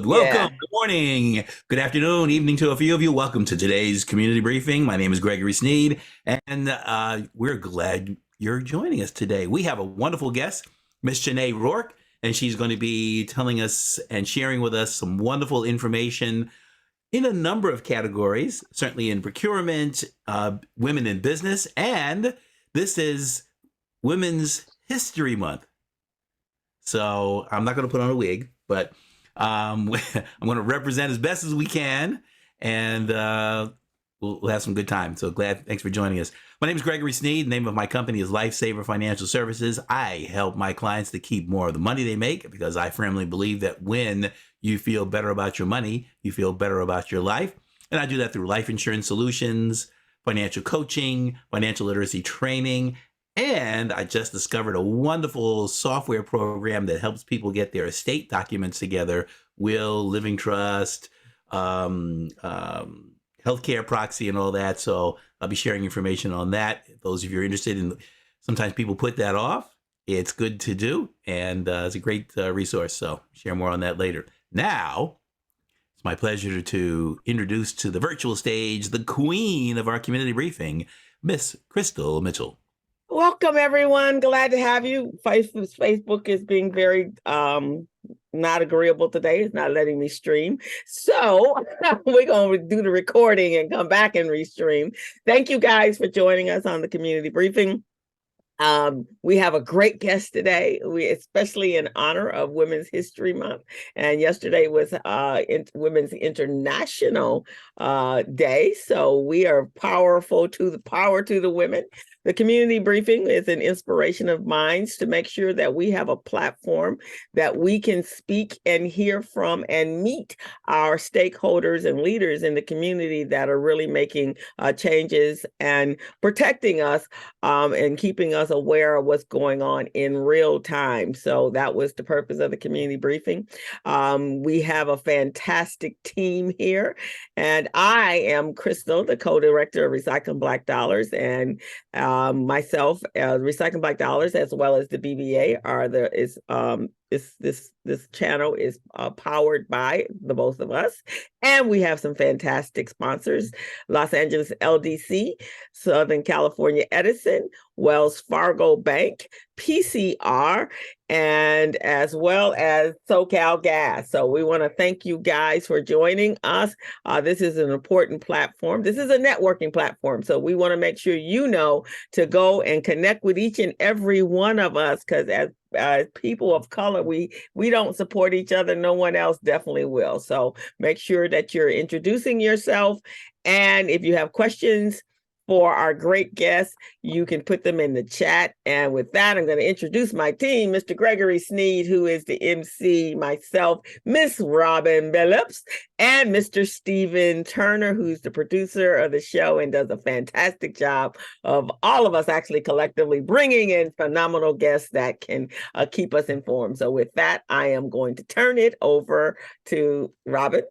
welcome. Yeah. Good morning, good afternoon, evening to a few of you. Welcome to today's community briefing. My name is Gregory Sneed, and we're glad you're joining us today. We have a wonderful guest, Miss Schenae Rourk, and she's going to be telling us and sharing with us some wonderful information in a number of categories, certainly in procurement, women in business, and this is Women's History Month. So I'm not going to put on a wig, but I'm going to represent as best as we can, and we'll have some good time. So thanks for joining us. My name is Gregory Sneed. The name of my company is Lifesaver Financial Services. I help my clients to keep more of the money they make because I firmly believe that when you feel better about your money, you feel better about your life. And I do that through life insurance solutions, financial coaching, financial literacy training, and I just discovered a wonderful software program that helps people get their estate documents together, will, living trust, healthcare proxy, and all that. So I'll be sharing information on that. Those of you who are interested in, sometimes people put that off. It's good to do, and it's a great resource. So share more on that later. Now, it's my pleasure to introduce to the virtual stage the queen of our community briefing, Miss Crystal Mitchell. Welcome, everyone. Glad to have you. Facebook is being very not agreeable today. It's not letting me stream. So we're going to do the recording and come back and restream. Thank you guys for joining us on the community briefing. We have a great guest today. We especially in honor of Women's History Month, and yesterday was Women's International Day. So we are powerful to the power to the women. The community briefing is an inspiration of minds to make sure that we have a platform that we can speak and hear from and meet our stakeholders and leaders in the community that are really making changes and protecting us and keeping us aware of what's going on in real time. So that was the purpose of the community briefing. We have a fantastic team here, and I am Crystal, the co-director of Recycling Black Dollars, and myself, Recycling Black Dollars, as well as the BBA, this channel is powered by the both of us, and we have some fantastic sponsors: Los Angeles LDC, Southern California Edison, Wells Fargo Bank, PCR, and as well as SoCal Gas. So we want to thank you guys for joining us. This is an important platform. This is a networking platform. So we want to make sure you know to go and connect with each and every one of us, because as people of color, we don't support each other. No one else definitely will. So make sure that you're introducing yourself. And if you have questions for our great guests, you can put them in the chat. And with that, I'm going to introduce my team, Mr. Gregory Sneed, who is the MC, myself, Miss Robin Billups, and Mr. Stephen Turner, who's the producer of the show and does a fantastic job of all of us actually collectively bringing in phenomenal guests that can keep us informed. So with that, I am going to turn it over to Robin.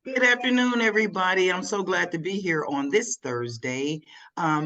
Good afternoon, everybody. I'm so glad to be here on this Thursday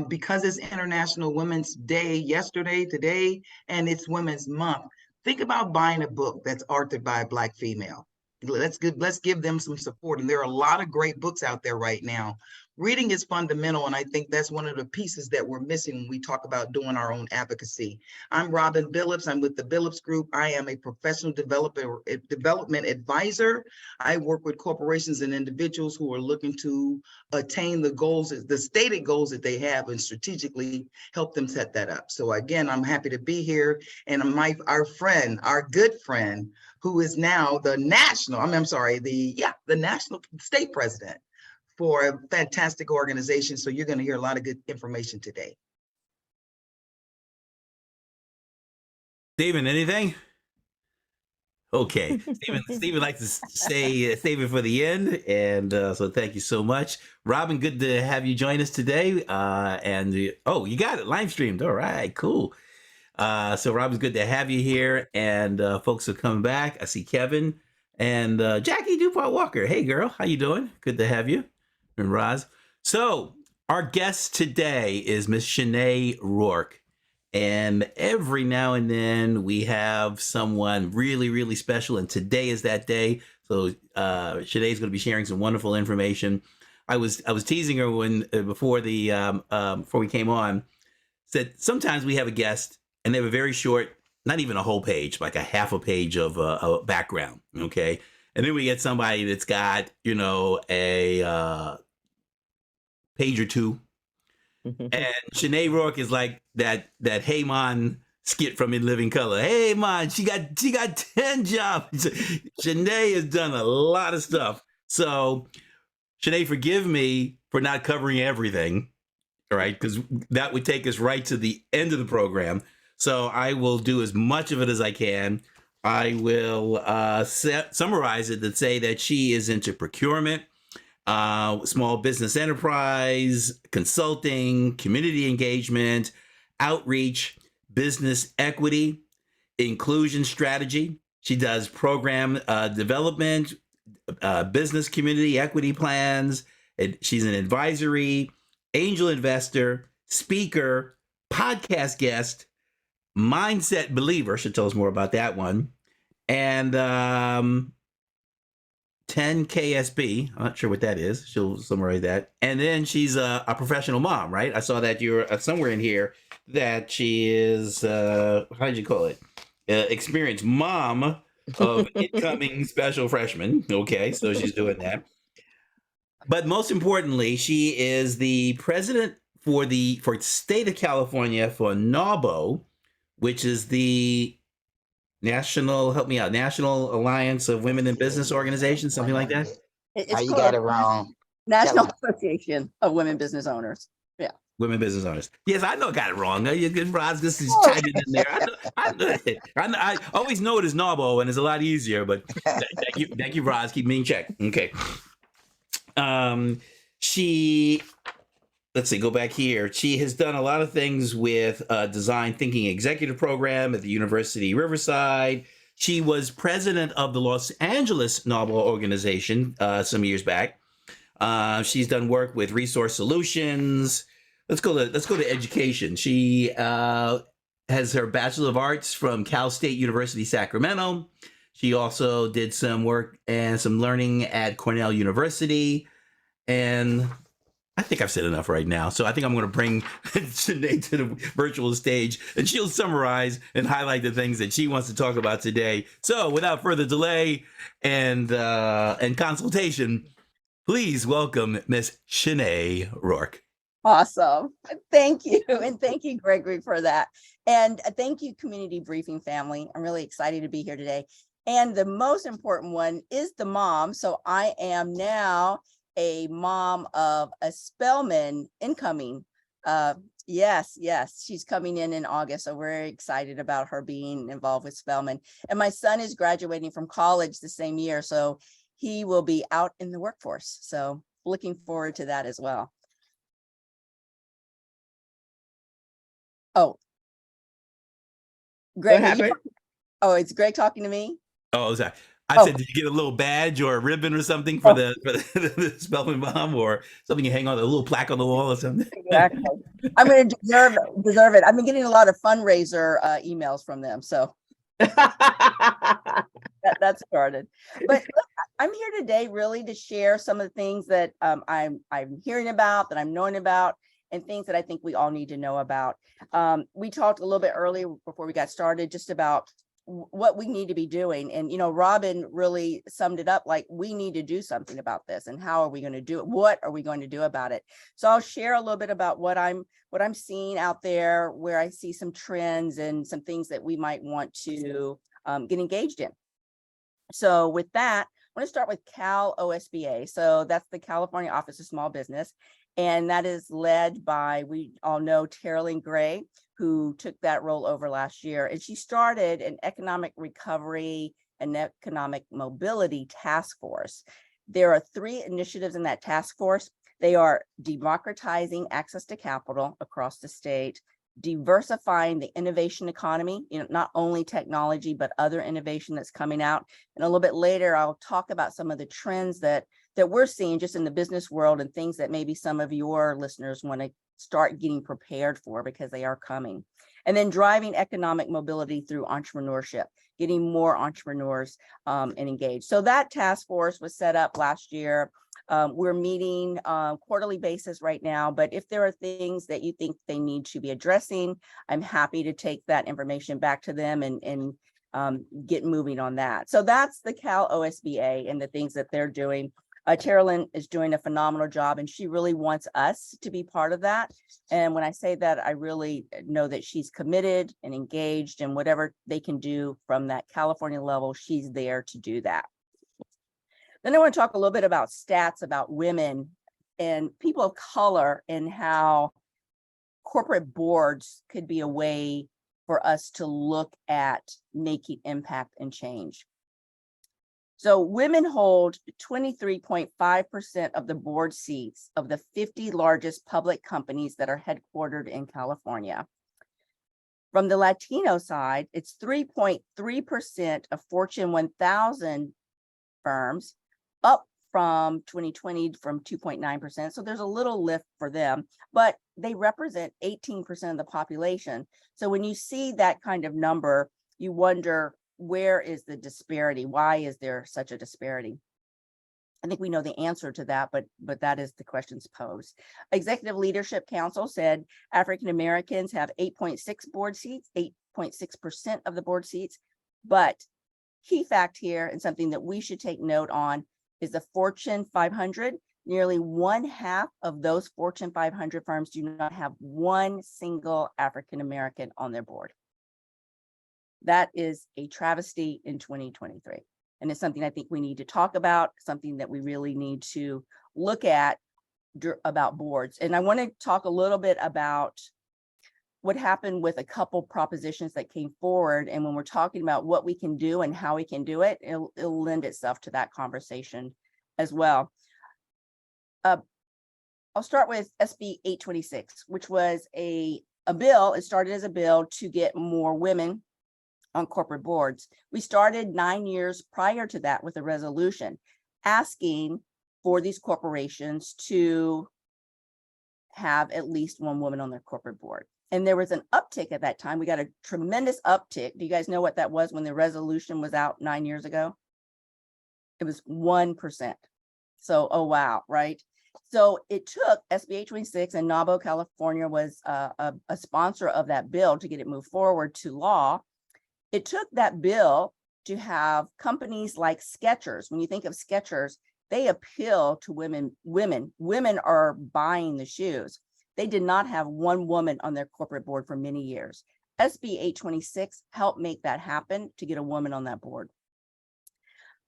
because it's International Women's Day yesterday, today, and it's Women's Month. Think about buying a book that's authored by a Black female. Let's give them some support. And there are a lot of great books out there right now. Reading is fundamental, and I think that's one of the pieces that we're missing when we talk about doing our own advocacy. I'm Robin Billups. I'm with the Billups Group. I am a professional development advisor. I work with corporations and individuals who are looking to attain the goals, the stated goals that they have, and strategically help them set that up. So again, I'm happy to be here, and our good friend, who is now the national state president for a fantastic organization. So you're going to hear a lot of good information today. Stephen, anything? Okay, Stephen likes to say save it for the end, and so thank you so much, Robin. Good to have you join us today. You got it live streamed. All right, cool. So Robin's good to have you here, and folks are coming back. I see Kevin and Jackie Dupont Walker. Hey, girl, how you doing? Good to have you. And Roz. So our guest today is Miss Schenae Rourk. And every now and then we have someone really, really special. And today is that day. So Schenae's going to be sharing some wonderful information. I was teasing her when before we came on, said sometimes we have a guest and they have a very short, not even a whole page, like a half a page of a background. Okay. And then we get somebody that's got, a page or two. And Schenae Rourk is like that Hey Man skit from In Living Color. Hey Man, she got 10 jobs. Schenae has done a lot of stuff. So Schenae, forgive me for not covering everything. All right, because that would take us right to the end of the program. So I will do as much of it as I can. I will summarize it to say that she is into procurement, small business enterprise, consulting, community engagement, outreach, business equity, inclusion strategy. She does program development, business community equity plans. She's an advisory, angel investor, speaker, podcast guest, mindset believer. She'll tell us more about that one. And 10 KSB. I'm not sure what that is. She'll summarize that. And then she's a professional mom, right? I saw that you're somewhere in here that she is, how did you call it? Experienced mom of incoming special freshman. Okay, so she's doing that. But most importantly, she is the president for state of California for NAWBO, which is the National Alliance of Women in Business Organizations, something like that. How you got it wrong? National Association of Women Business Owners. Yeah. Women business owners. Yes, I know I got it wrong. You good, Roz? This is chiming in there. I always know it is NAWBO, and it's a lot easier. But thank you, Roz. Keep me in check. Okay. Let's see, go back here. She has done a lot of things with Design Thinking Executive Program at the University Riverside. She was president of the Los Angeles NAWBO organization some years back. She's done work with Resource Solutions. Let's go to education. She has her Bachelor of Arts from Cal State University, Sacramento. She also did some work and some learning at Cornell University. And I think I've said enough right now. So I think I'm going to bring Schenae to the virtual stage, and she'll summarize and highlight the things that she wants to talk about today. So without further delay and consultation, please welcome Miss Schenae Rourk. Awesome. Thank you. And thank you, Gregory, for that. And thank you, Community Briefing family. I'm really excited to be here today. And the most important one is the mom. So I am now a mom of a Spelman incoming. Yes, she's coming in August. So we're very excited about her being involved with Spelman. And my son is graduating from college the same year. So he will be out in the workforce. So looking forward to that as well. Oh, Greg, it's Greg talking to me? Oh, sorry. I said, did you get a little badge or a ribbon or something for the Spelman Bomb, or something you hang on, a little plaque on the wall or something? Exactly. I'm going to deserve it. I've been getting a lot of fundraiser emails from them, so that started. But look, I'm here today really to share some of the things that I'm hearing about, that I'm knowing about, and things that I think we all need to know about. We talked a little bit earlier before we got started just about what we need to be doing. And, Robin really summed it up, like, we need to do something about this. And how are we going to do it? What are we going to do about it? So I'll share a little bit about what I'm seeing out there, where I see some trends and some things that we might want to get engaged in. So with that, I want to start with Cal OSBA. So that's the California Office of Small Business. And that is led by, we all know, Terrelyn Gray, who took that role over last year. And she started an economic recovery and economic mobility task force. There are 3 initiatives in that task force. They are democratizing access to capital across the state, diversifying the innovation economy, not only technology, but other innovation that's coming out. And a little bit later, I'll talk about some of the trends that that we're seeing just in the business world and things that maybe some of your listeners want to start getting prepared for because they are coming. And then driving economic mobility through entrepreneurship, getting more entrepreneurs and engaged. So that task force was set up last year. We're meeting quarterly basis right now, but if there are things that you think they need to be addressing, I'm happy to take that information back to them and get moving on that. So that's the Cal OSBA and the things that they're doing. Terralyn is doing a phenomenal job, and she really wants us to be part of that. And when I say that, I really know that she's committed and engaged, and whatever they can do from that California level, she's there to do that. Then I want to talk a little bit about stats about women and people of color and how corporate boards could be a way for us to look at making impact and change. So women hold 23.5% of the board seats of the 50 largest public companies that are headquartered in California. From the Latino side, it's 3.3% of Fortune 1000 firms, up from 2020 from 2.9%. So there's a little lift for them, but they represent 18% of the population. So when you see that kind of number, you wonder, where is the disparity? Why is there such a disparity? I think we know the answer to that, but that is the questions posed. Executive Leadership Council said African Americans have 8.6 board seats, 8.6% of the board seats. But key fact here, and something that we should take note on, is the Fortune 500. Nearly 1/2 of those Fortune 500 firms do not have one single African American on their board. That is a travesty in 2023. And it's something I think we need to talk about, something that we really need to look at about boards. And I want to talk a little bit about what happened with a couple propositions that came forward. And when we're talking about what we can do and how we can do it, it'll lend itself to that conversation as well. I'll start with SB 826, which was a bill. It started as a bill to get more women on corporate boards. We started 9 years prior to that with a resolution asking for these corporations to have at least one woman on their corporate board. And there was an uptick at that time. We got a tremendous uptick. Do you guys know what that was when the resolution was out 9 years ago? It was 1%. So, oh, wow, right? So it took SB 826, and NABO California was a sponsor of that bill to get it moved forward to law. It took that bill to have companies like Skechers. When you think of Skechers, they appeal to women. Women are buying the shoes. They did not have one woman on their corporate board for many years. SB 826 helped make that happen to get a woman on that board.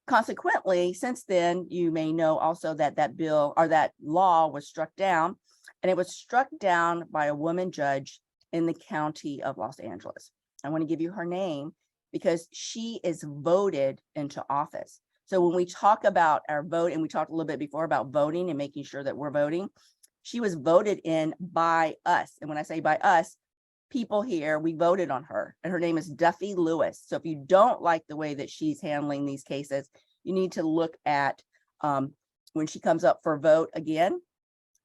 Consequently, since then, you may know also that that bill or that law was struck down, and it was struck down by a woman judge in the county of Los Angeles. I want to give you her name because she is voted into office. So when we talk about our vote, and we talked a little bit before about voting and making sure that we're voting, she was voted in by us. And when I say by us, people here, we voted on her, and her name is Duffy Lewis. So if you don't like the way that she's handling these cases, you need to look at when she comes up for a vote again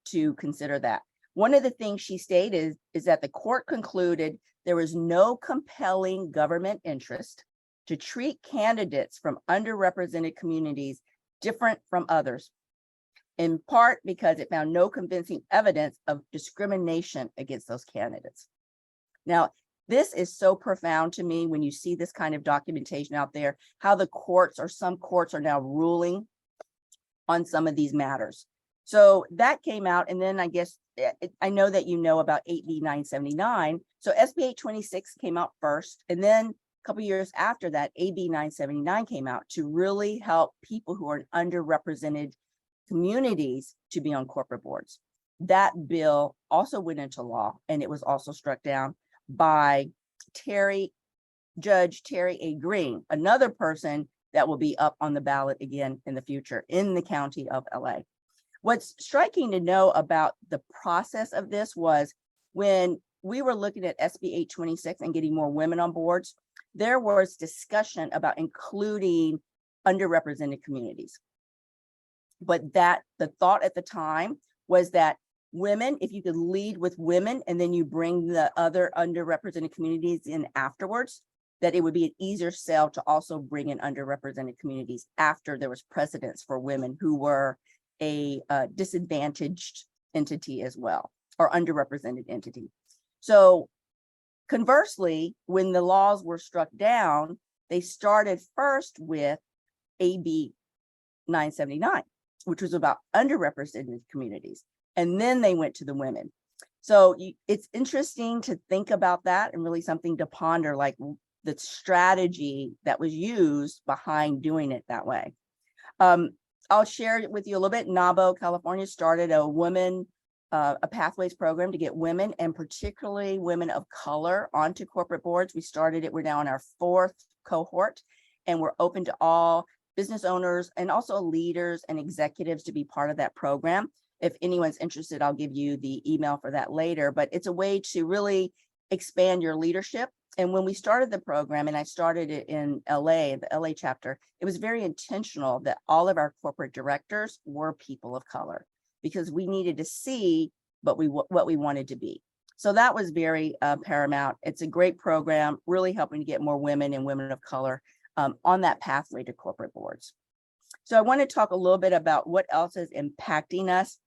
to consider that. One of the things she stated is that the court concluded there was no compelling government interest to treat candidates from underrepresented communities different from others, in part because it found no convincing evidence of discrimination against those candidates. Now, this is so profound to me when you see this kind of documentation out there, how the courts or some courts are now ruling on some of these matters. So that came out, and then I guess I know that you know about AB 979. So SB 826 came out first, and then a couple years after that, AB 979 came out to really help people who are in underrepresented communities to be on corporate boards. That bill also went into law, and it was also struck down by Judge Terry A. Green, another person that will be up on the ballot again in the future in the county of LA. What's striking to know about the process of this was when we were looking at SB 826 and getting more women on boards, there was discussion about including underrepresented communities. But that the thought at the time was that women, if you could lead with women and then you bring the other underrepresented communities in afterwards, that it would be an easier sell to also bring in underrepresented communities after there was precedence for women who were a disadvantaged entity as well, or underrepresented entity. So conversely, when the laws were struck down, they started first with AB 979, which was about underrepresented communities. And then they went to the women. So it's interesting to think about that, and really something to ponder, like the strategy that was used behind doing it that way. I'll share it with you a little bit. NABO, California, started a pathways program to get women, and particularly women of color, onto corporate boards. We started it, we're now in our 4th cohort, and we're open to all business owners and also leaders and executives to be part of that program. If anyone's interested, I'll give you the email for that later, but it's a way to really expand your leadership. And when we started the program, and I started it in LA, the LA chapter, it was very intentional that all of our corporate directors were people of color, because we needed to see what we wanted to be. So that was very paramount. It's a great program, really helping to get more women and women of color on that pathway to corporate boards. So I want to talk a little bit about what else is impacting us.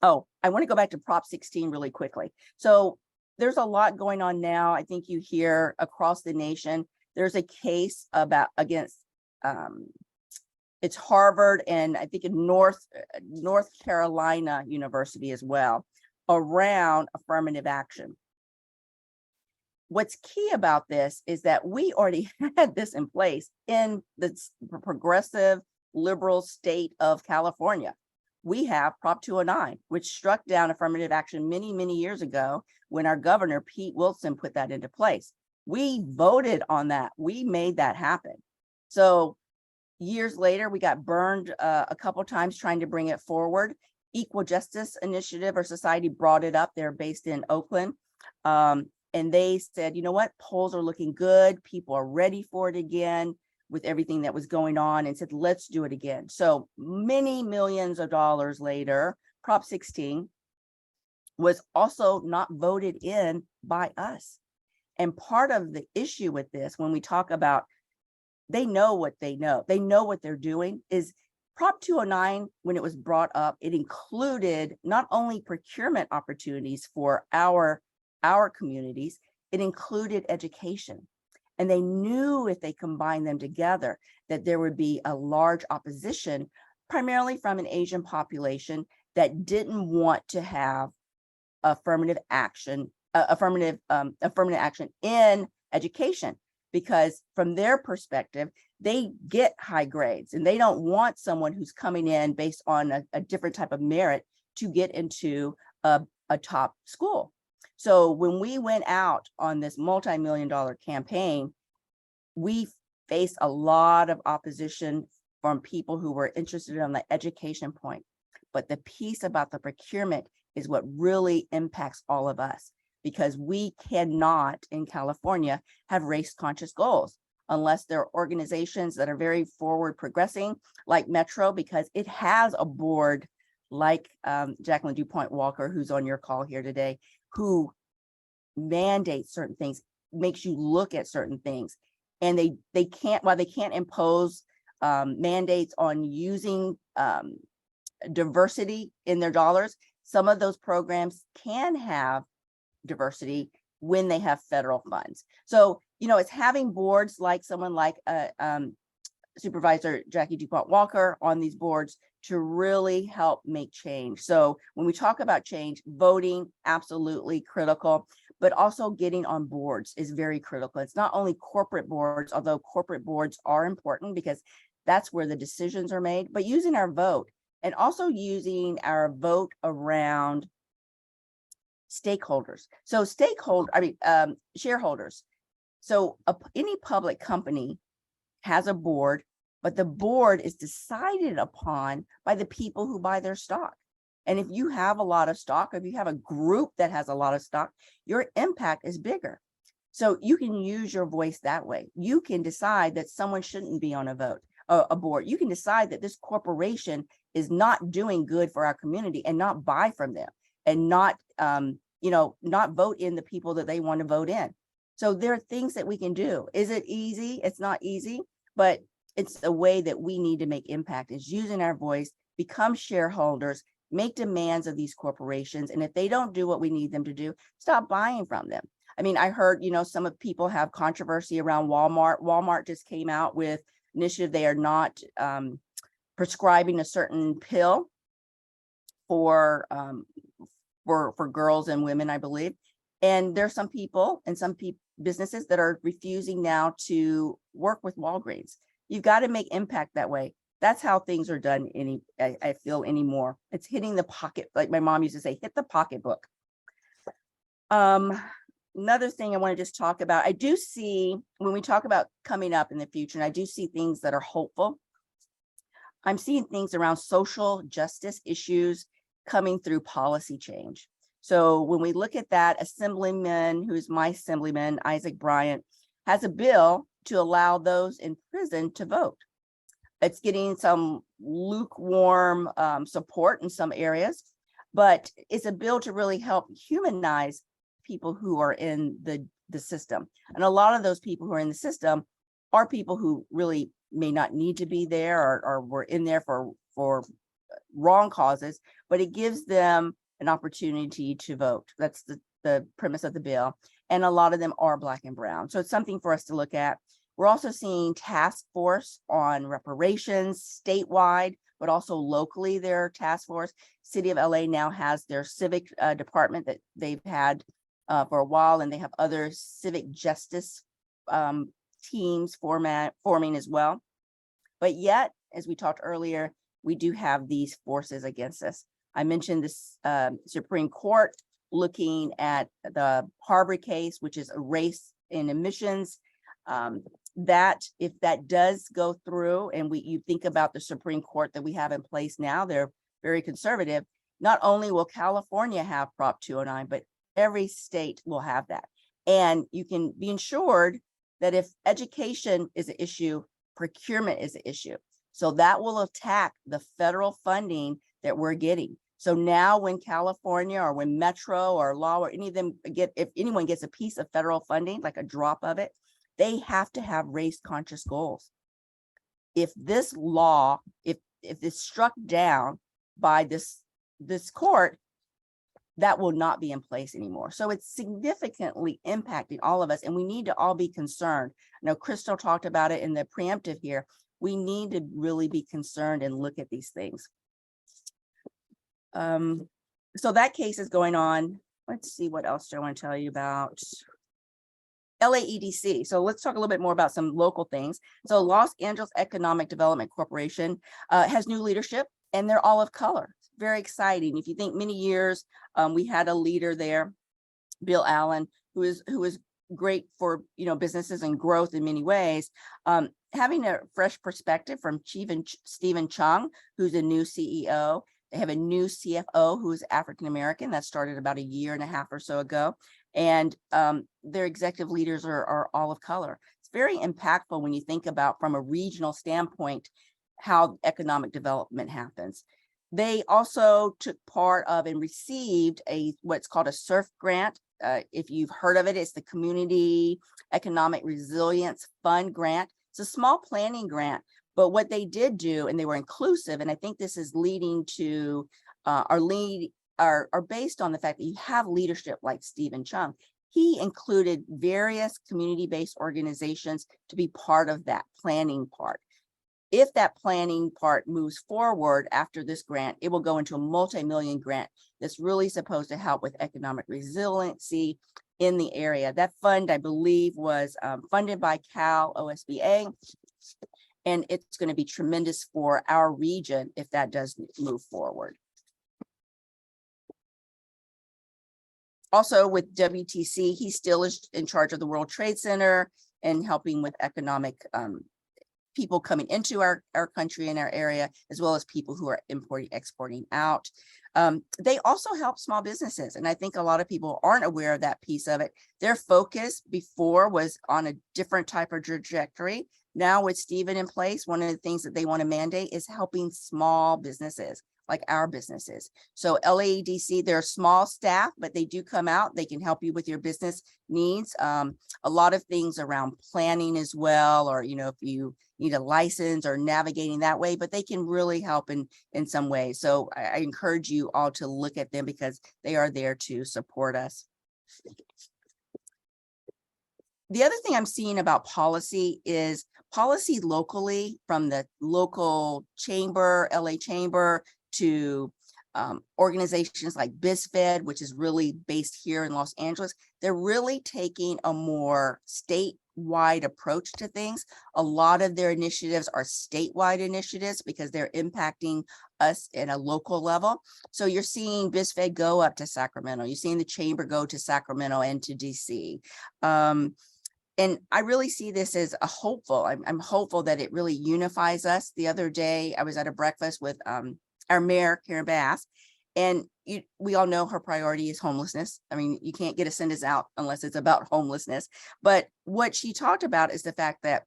Oh, I want to go back to Prop 16 really quickly. So there's a lot going on now. I think you hear across the nation, there's a case against it's Harvard, and I think in North Carolina University as well, around affirmative action. What's key about this is that we already had this in place in the progressive liberal state of California. We have Prop 209, which struck down affirmative action many, many years ago when our governor, Pete Wilson, put that into place. We voted on that. We made that happen. So years later, we got burned a couple times trying to bring it forward. Equal Justice Initiative or Society brought it up. They're based in Oakland. And they said, you know what, polls are looking good. People are ready for it again with everything that was going on, and said, let's do it again. So many millions of dollars later, Prop 16 was also not voted in by us. And part of the issue with this, when we talk about they know what they know what they're doing, is Prop 209, when it was brought up, it included not only procurement opportunities for our communities, it included education. And they knew if they combined them together that there would be a large opposition, primarily from an Asian population that didn't want to have affirmative action in education, because from their perspective, they get high grades and they don't want someone who's coming in based on a different type of merit to get into a top school. So when we went out on this multi-million-dollar campaign, we faced a lot of opposition from people who were interested on the education point. But the piece about the procurement is what really impacts all of us, because we cannot in California have race-conscious goals unless there are organizations that are very forward progressing, like Metro, because it has a board like Jacqueline DuPont Walker, who's on your call here today, who mandates certain things, makes you look at certain things. And they can't, while they can't impose mandates on using diversity in their dollars, some of those programs can have diversity when they have federal funds. So, you know, it's having boards like someone like Supervisor Jackie DuPont Walker on these boards to really help make change. So when we talk about change, voting, absolutely critical, but also getting on boards is very critical. It's not only corporate boards, although corporate boards are important because that's where the decisions are made, but using our vote, and also using our vote around stakeholders. So shareholders. So any public company has a board, but the board is decided upon by the people who buy their stock. And if you have a lot of stock, or if you have a group that has a lot of stock, your impact is bigger. So you can use your voice that way. You can decide that someone shouldn't be on a vote, a board. You can decide that this corporation is not doing good for our community and not buy from them and not, not vote in the people that they want to vote in. So there are things that we can do. Is it easy? It's not easy, but it's a way that we need to make impact, is using our voice, become shareholders, make demands of these corporations. And if they don't do what we need them to do, stop buying from them. I mean, I heard, some of people have controversy around Walmart. Walmart just came out with initiative. They are not prescribing a certain pill for girls and women, I believe. And there's some people and some businesses that are refusing now to work with Walgreens. You've got to make impact that way. That's how things are done. I feel anymore. It's hitting the pocket, like my mom used to say, hit the pocketbook. Another thing I want to just talk about, I do see when we talk about coming up in the future, and I do see things that are hopeful. I'm seeing things around social justice issues coming through policy change. So when we look at that, Assemblyman, who's my Assemblyman, Isaac Bryant, has a bill to allow those in prison to vote. It's getting some lukewarm support in some areas, but it's a bill to really help humanize people who are in the system. And a lot of those people who are in the system are people who really may not need to be there or were in there for wrong causes, but it gives them an opportunity to vote. That's the premise of the bill. And a lot of them are Black and brown. So it's something for us to look at. We're also seeing task force on reparations statewide, but also locally, their task force. City of LA now has their civic department that they've had for a while, and they have other civic justice teams forming as well. But yet, as we talked earlier, we do have these forces against us. I mentioned this Supreme Court looking at the Harbor case, which is a race in emissions. That if that does go through, and you think about the Supreme Court that we have in place now, they're very conservative. Not only will California have Prop 209, but every state will have that. And you can be ensured that if education is an issue, procurement is an issue. So that will attack the federal funding that we're getting. So now when California or when Metro or Law or any of them if anyone gets a piece of federal funding, like a drop of it, they have to have race conscious goals. If this law, if it's struck down by this court, that will not be in place anymore. So it's significantly impacting all of us, and we need to all be concerned. I know Crystal talked about it in the preemptive here. We need to really be concerned and look at these things. So that case is going on. Let's see, what else do I want to tell you about? LAEDC. So let's talk a little bit more about some local things. So Los Angeles Economic Development Corporation has new leadership, and they're all of color. Very exciting. If you think many years, we had a leader there, Bill Allen, who is great for businesses and growth in many ways. Having a fresh perspective from Stephen Chung, who's a new CEO. They have a new CFO who is African American that started about a year and a half or so ago. And their executive leaders are all of color. It's very impactful when you think about, from a regional standpoint, how economic development happens. They also took part of and received what's called a SURF grant. If you've heard of it, it's the Community Economic Resilience Fund grant. It's a small planning grant, but what they did do, and they were inclusive, and I think this is leading to are based on the fact that you have leadership like Stephen Chung. He included various community-based organizations to be part of that planning part. If that planning part moves forward after this grant, it will go into a multi-million grant that's really supposed to help with economic resiliency in the area. That fund, I believe, was funded by Cal OSBA, and it's going to be tremendous for our region if that does move forward. Also with WTC, he still is in charge of the World Trade Center and helping with economic people coming into our country and our area, as well as people who are importing, exporting out. They also help small businesses. And I think a lot of people aren't aware of that piece of it. Their focus before was on a different type of trajectory. Now with Stephen in place, one of the things that they want to mandate is helping small businesses like our businesses. So LAEDC, they're a small staff, but they do come out. They can help you with your business needs. A lot of things around planning as well, or, if you need a license or navigating that way, but they can really help in some ways. So I encourage you all to look at them because they are there to support us. The other thing I'm seeing about policy is policy locally, from the local chamber, LA Chamber, to organizations like BizFed, which is really based here in Los Angeles. They're really taking a more statewide approach to things. A lot of their initiatives are statewide initiatives because they're impacting us in a local level. So you're seeing BizFed go up to Sacramento. You're seeing the chamber go to Sacramento and to DC. And I really see this as a hopeful. I'm hopeful that it really unifies us. The other day, I was at a breakfast with our mayor, Karen Bass, and we all know her priority is homelessness. I mean, you can't get a sentence out unless it's about homelessness. But what she talked about is the fact that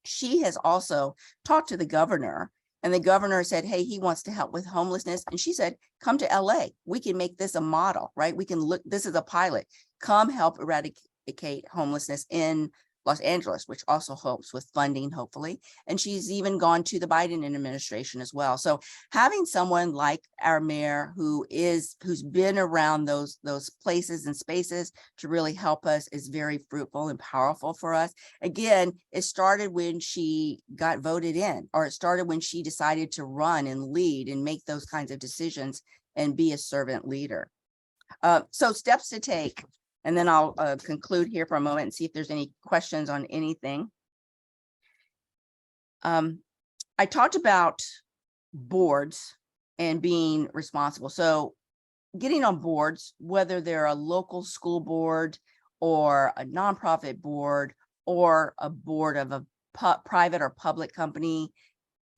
she has also talked to the governor, and the governor said, hey, he wants to help with homelessness. And she said, come to LA. We can make this a model, right? We can look, this is a pilot. Come help eradicate homelessness in Los Angeles, which also helps with funding, hopefully. And she's even gone to the Biden administration as well. So having someone like our mayor who's been around those places and spaces to really help us is very fruitful and powerful for us. Again, it started when she got voted in, or it started when she decided to run and lead and make those kinds of decisions and be a servant leader. So steps to take. And then I'll conclude here for a moment and see if there's any questions on anything. I talked about boards and being responsible. So getting on boards, whether they're a local school board or a nonprofit board or a board of a private or public company.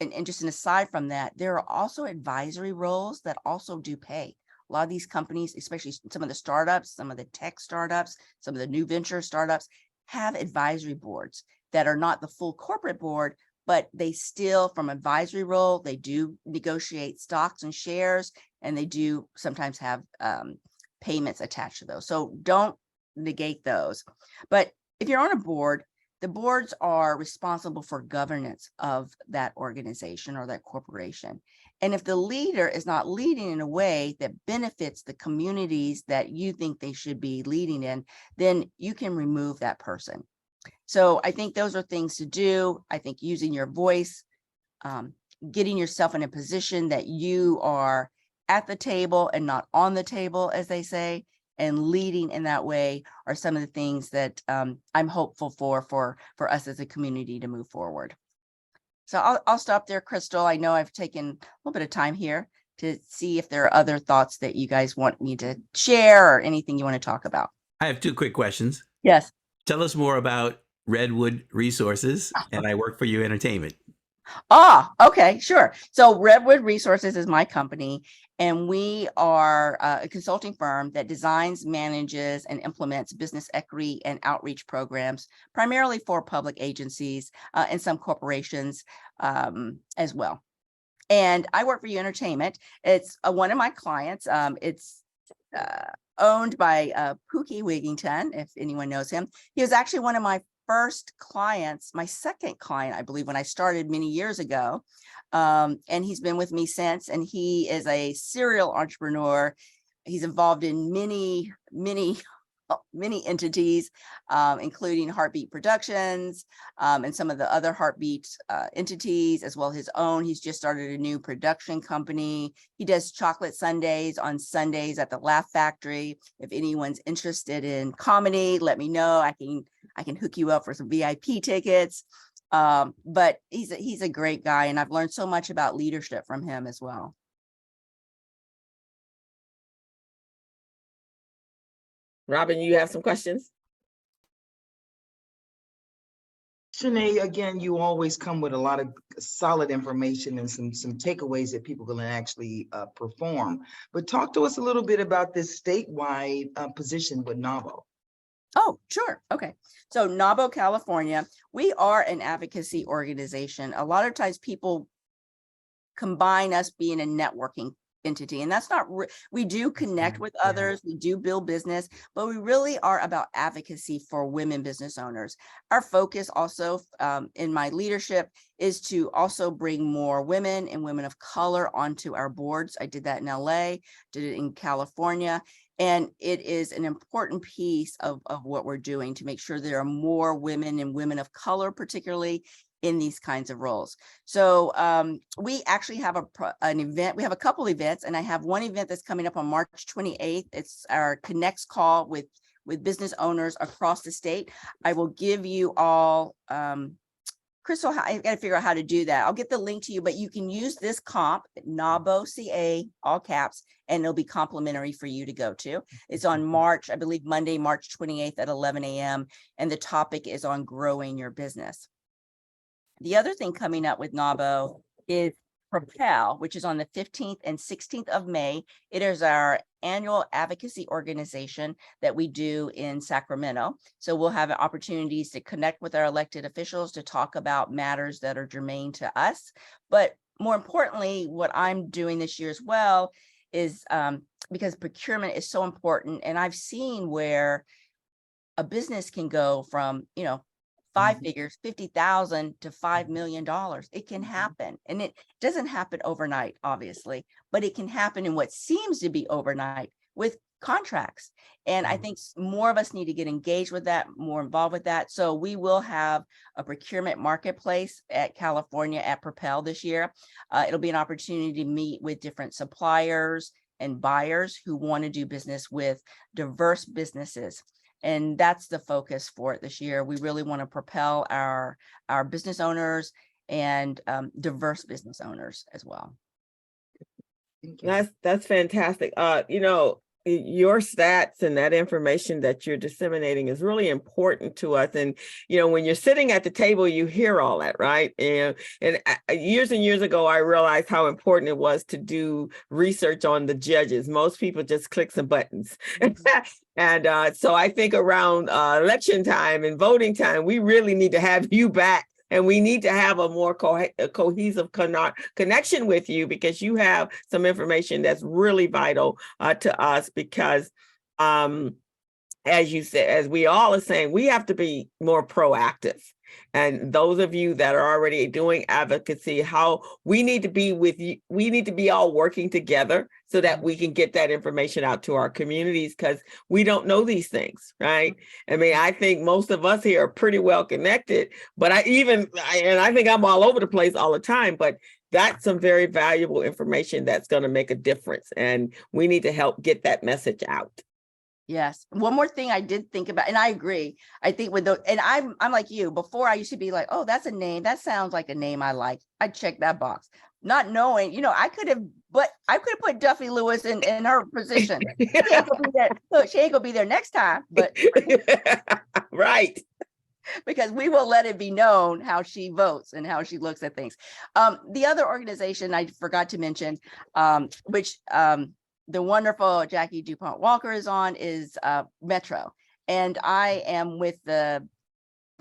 And just an aside from that, there are also advisory roles that also do pay. A lot of these companies, especially some of the startups, some of the tech startups, some of the new venture startups, have advisory boards that are not the full corporate board, but they still, from advisory role, they do negotiate stocks and shares, and they do sometimes have payments attached to those. So don't negate those. But if you're on a board, the boards are responsible for governance of that organization or that corporation. And if the leader is not leading in a way that benefits the communities that you think they should be leading in, then you can remove that person. So I think those are things to do. I think using your voice, getting yourself in a position that you are at the table and not on the table, as they say, and leading in that way are some of the things that I'm hopeful for us as a community to move forward. So I'll stop there, Crystal. I know I've taken a little bit of time here to see if there are other thoughts that you guys want me to share or anything you want to talk about. I have two quick questions. Yes. Tell us more about Redwood Resources and I Work for You Entertainment. Okay, sure. So Redwood Resources is my company, and we are a consulting firm that designs, manages, and implements business equity and outreach programs, primarily for public agencies and some corporations as well. And I Work for You Entertainment. It's one of my clients. It's owned by Pookie Wigington, if anyone knows him. He was actually one of my first clients, my second client, I believe, when I started many years ago. And he's been with me since, and he is a serial entrepreneur. He's involved in many entities, including Heartbeat Productions and some of the other Heartbeat entities, as well as his own. He's just started a new production company. He does chocolate sundaes on Sundays at the Laugh Factory. If anyone's interested in comedy, let me know. I can hook you up for some VIP tickets. But he's a great guy, and I've learned so much about leadership from him as well. Robin, you have some questions? Schenae, again, you always come with a lot of solid information and some takeaways that people can actually perform. But talk to us a little bit about this statewide position with NAVO. Oh, sure. Okay. So NABO, California, we are an advocacy organization. A lot of times people combine us being a networking entity, and that's not we do connect with others, we do build business, but we really are about advocacy for women business owners. Our focus also in my leadership is to also bring more women and women of color onto our boards. I did that in LA, did it in California, and it is an important piece of what we're doing to make sure there are more women and women of color, particularly in these kinds of roles. So we actually have an event. We have a couple events, and I have one event that's coming up on March 28th. It's our Connects call with business owners across the state. I will give you all, Crystal, I got to figure out how to do that. I'll get the link to you, but you can use this comp, NABO, CA, all caps, and it'll be complimentary for you to go to. It's on March, I believe, Monday, March 28th at 11 a.m. And the topic is on growing your business. The other thing coming up with NABO is Propel, which is on the 15th and 16th of May. It is our annual advocacy organization that we do in Sacramento. So we'll have opportunities to connect with our elected officials to talk about matters that are germane to us. But more importantly, what I'm doing this year as well is because procurement is so important. And I've seen where a business can go from, five figures, 50,000 to $5 million. It can happen. And it doesn't happen overnight, obviously, but it can happen in what seems to be overnight with contracts. And I think more of us need to get engaged with that, more involved with that. So we will have a procurement marketplace at California at Propel this year. It'll be an opportunity to meet with different suppliers and buyers who want to do business with diverse businesses. And that's the focus for it this year. We really want to propel our business owners and diverse business owners as well. That's fantastic. Your stats and that information that you're disseminating is really important to us. And, when you're sitting at the table, you hear all that, right? And years and years ago, I realized how important it was to do research on the judges. Most people just click some buttons. And so I think around election time and voting time, we really need to have you back. And we need to have a more cohesive connection with you, because you have some information that's really vital to us, because as you said, as we all are saying, we have to be more proactive. And those of you that are already doing advocacy, how we need to be with you, we need to be all working together so that we can get that information out to our communities, because we don't know these things, right? I mean, I think most of us here are pretty well connected, but I think I'm all over the place all the time, but that's some very valuable information that's going to make a difference. And we need to help get that message out. Yes. One more thing I did think about, and I agree. I think and I'm like you, before I used to be like, oh, that's a name. That sounds like a name I like. I check that box, not knowing, I could have put Duffy Lewis in her position. She ain't gonna be there. Look, she ain't gonna be there next time, but right. Because we will let it be known how she votes and how she looks at things. The other organization I forgot to mention, which the wonderful Jackie DuPont Walker is on, is Metro. And I am with the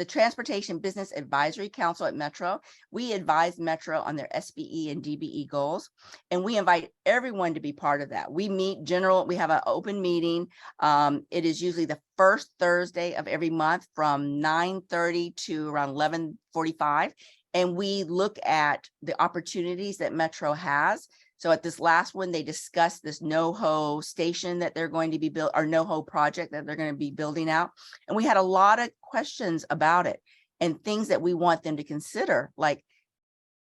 Transportation Business Advisory Council at Metro. We advise Metro on their SBE and DBE goals, and we invite everyone to be part of that. We meet we have an open meeting. It is usually the first Thursday of every month from 9:30 to around 11:45. And we look at the opportunities that Metro has. So at this last one, they discussed this NoHo station that they're going to be built, or NoHo project that they're going to be building out. And we had a lot of questions about it and things that we want them to consider, like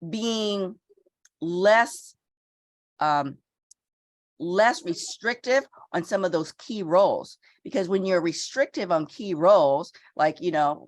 being less restrictive on some of those key roles. Because when you're restrictive on key roles, like,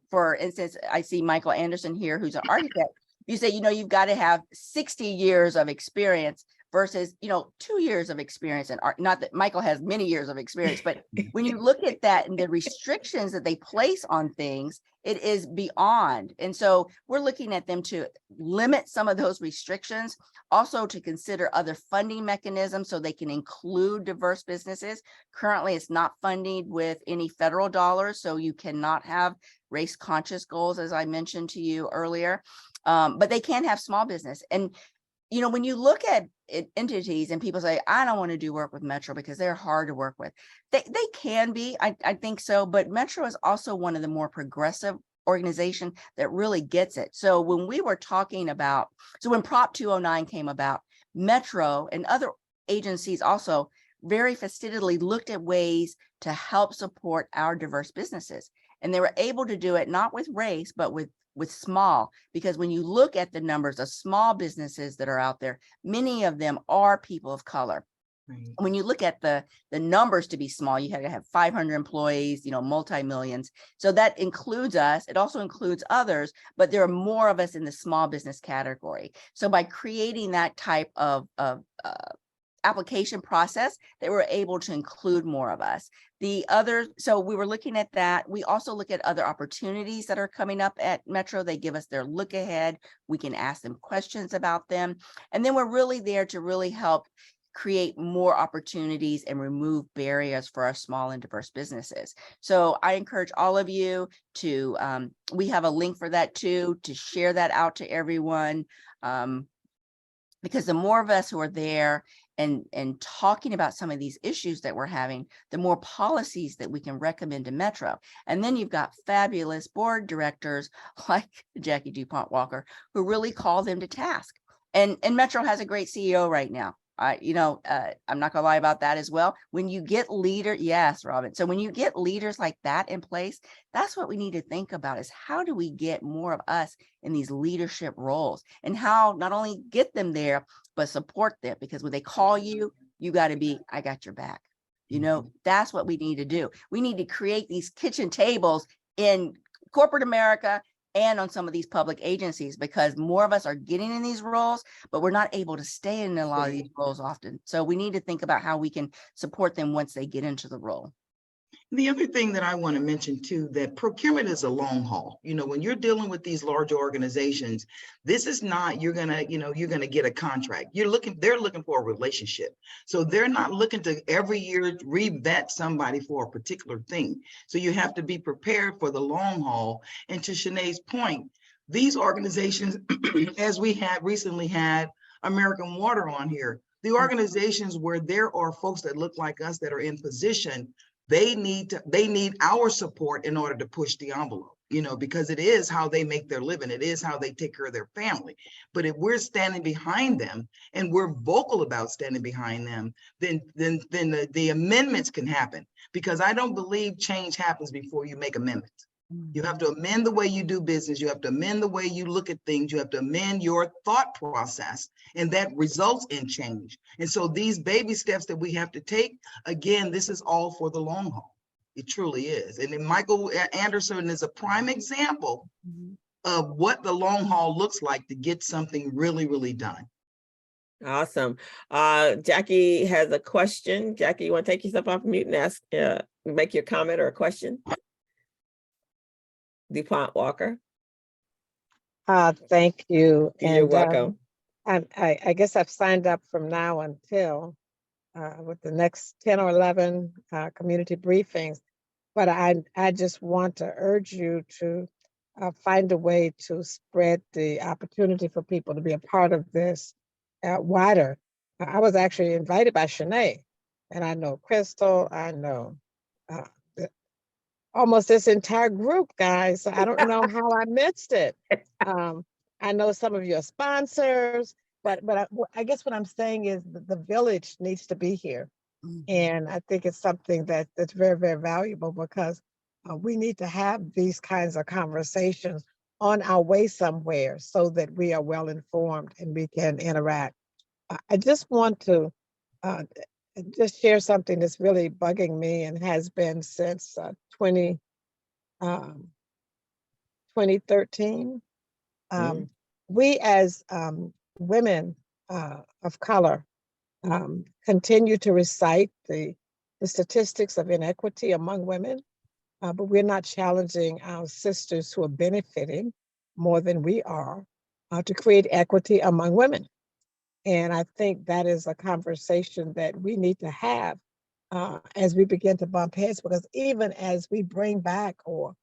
for instance, I see Michael Anderson here, who's an architect. You say, you've got to have 60 years of experience. versus, 2 years of experience in art. Not that Michael has many years of experience, but when you look at that and the restrictions that they place on things, it is beyond. And so we're looking at them to limit some of those restrictions, also to consider other funding mechanisms so they can include diverse businesses. Currently, it's not funded with any federal dollars, so you cannot have race conscious goals, as I mentioned to you earlier, but they can have small business. And when you look at entities and people say, I don't want to do work with Metro because they're hard to work with, they can be, I think so, but Metro is also one of the more progressive organization that really gets it. So when we were talking about, when Prop 209 came about, Metro and other agencies also very fastidiously looked at ways to help support our diverse businesses. And they were able to do it not with race, but with small, because when you look at the numbers of small businesses that are out there, many of them are people of color. Right. When you look at the numbers to be small, you have to have 500 employees, multi-millions. So that includes us. It also includes others, but there are more of us in the small business category. So by creating that type of application process, they were able to include more of us. So we were looking at that. We also look at other opportunities that are coming up at Metro. They give us their look ahead. We can ask them questions about them. And then we're really there to really help create more opportunities and remove barriers for our small and diverse businesses. So I encourage all of you to, we have a link for that too, to share that out to everyone. Because the more of us who are there and talking about some of these issues that we're having, the more policies that we can recommend to Metro. And then you've got fabulous board directors like Jackie DuPont Walker, who really call them to task. And Metro has a great CEO right now. I'm not gonna lie about that as well. When you get yes, Robin. So when you get leaders like that in place, that's what we need to think about, is how do we get more of us in these leadership roles, and how not only get them there, but support them, because when they call you, you got to be, I got your back. That's what we need to do. We need to create these kitchen tables in corporate America and on some of these public agencies, because more of us are getting in these roles, but we're not able to stay in a lot of these roles often. So we need to think about how we can support them once they get into the role. The other thing that I want to mention too, that procurement is a long haul. When you're dealing with these large organizations, this is not, you're going to get a contract. They're looking for a relationship. So they're not looking to every year re-vet somebody for a particular thing. So you have to be prepared for the long haul. And to Schenae's point, these organizations, as we had recently had American Water on here, the organizations where there are folks that look like us that are in position, they need our support in order to push the envelope, because it is how they make their living. It is how they take care of their family. But if we're standing behind them and we're vocal about standing behind them, then the amendments can happen, because I don't believe change happens before you make amendments. You have to amend the way you do business. You have to amend the way you look at things. You have to amend your thought process, and that results in change. And so these baby steps that we have to take, again, this is all for the long haul. It truly is. And then Michael Anderson is a prime example of what the long haul looks like to get something really, really done. Awesome. Jackie has a question. Jackie, you want to take yourself off mute and ask, make your comment or a question? DuPont Walker. Thank you. You're welcome. I guess I've signed up from now until with the next 10 or 11 community briefings, but I just want to urge you to find a way to spread the opportunity for people to be a part of this wider. I was actually invited by Schenae, and I know Crystal, I know almost this entire group, guys. I don't know how I missed it. I know some of your sponsors, but I guess what I'm saying is the village needs to be here. And I think it's something that's very, very valuable, because we need to have these kinds of conversations on our way somewhere so that we are well informed and we can interact. I just want to just share something that's really bugging me and has been since 2013. We as women of color continue to recite the statistics of inequity among women, but we're not challenging our sisters who are benefiting more than we are to create equity among women. And I think that is a conversation that we need to have as we begin to bump heads, because even as we bring back or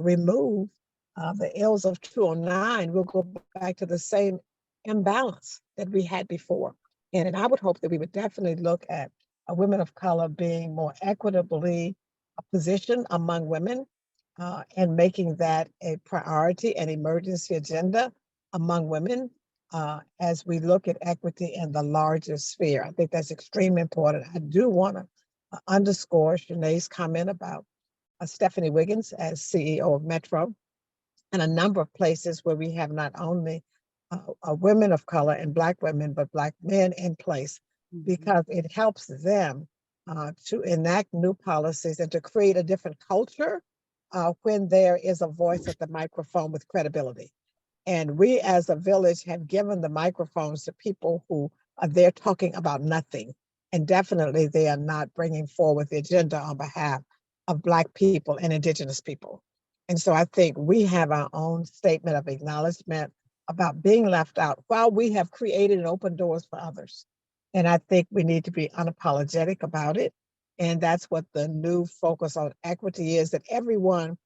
remove the ills of 209, we'll go back to the same imbalance that we had before. And I would hope that we would definitely look at women of color being more equitably positioned among women and making that a priority and emergency agenda among women as we look at equity in the larger sphere. I think that's extremely important. I do want to underscore Schenae's comment about Stephanie Wiggins as CEO of Metro, and a number of places where we have not only women of color and Black women, but Black men in place, because it helps them to enact new policies and to create a different culture when there is a voice at the microphone with credibility. And we as a village have given the microphones to people who are there talking about nothing. And definitely they are not bringing forward the agenda on behalf of Black people and Indigenous people. And so I think we have our own statement of acknowledgement about being left out while we have created and opened doors for others. And I think we need to be unapologetic about it. And that's what the new focus on equity is, that everyone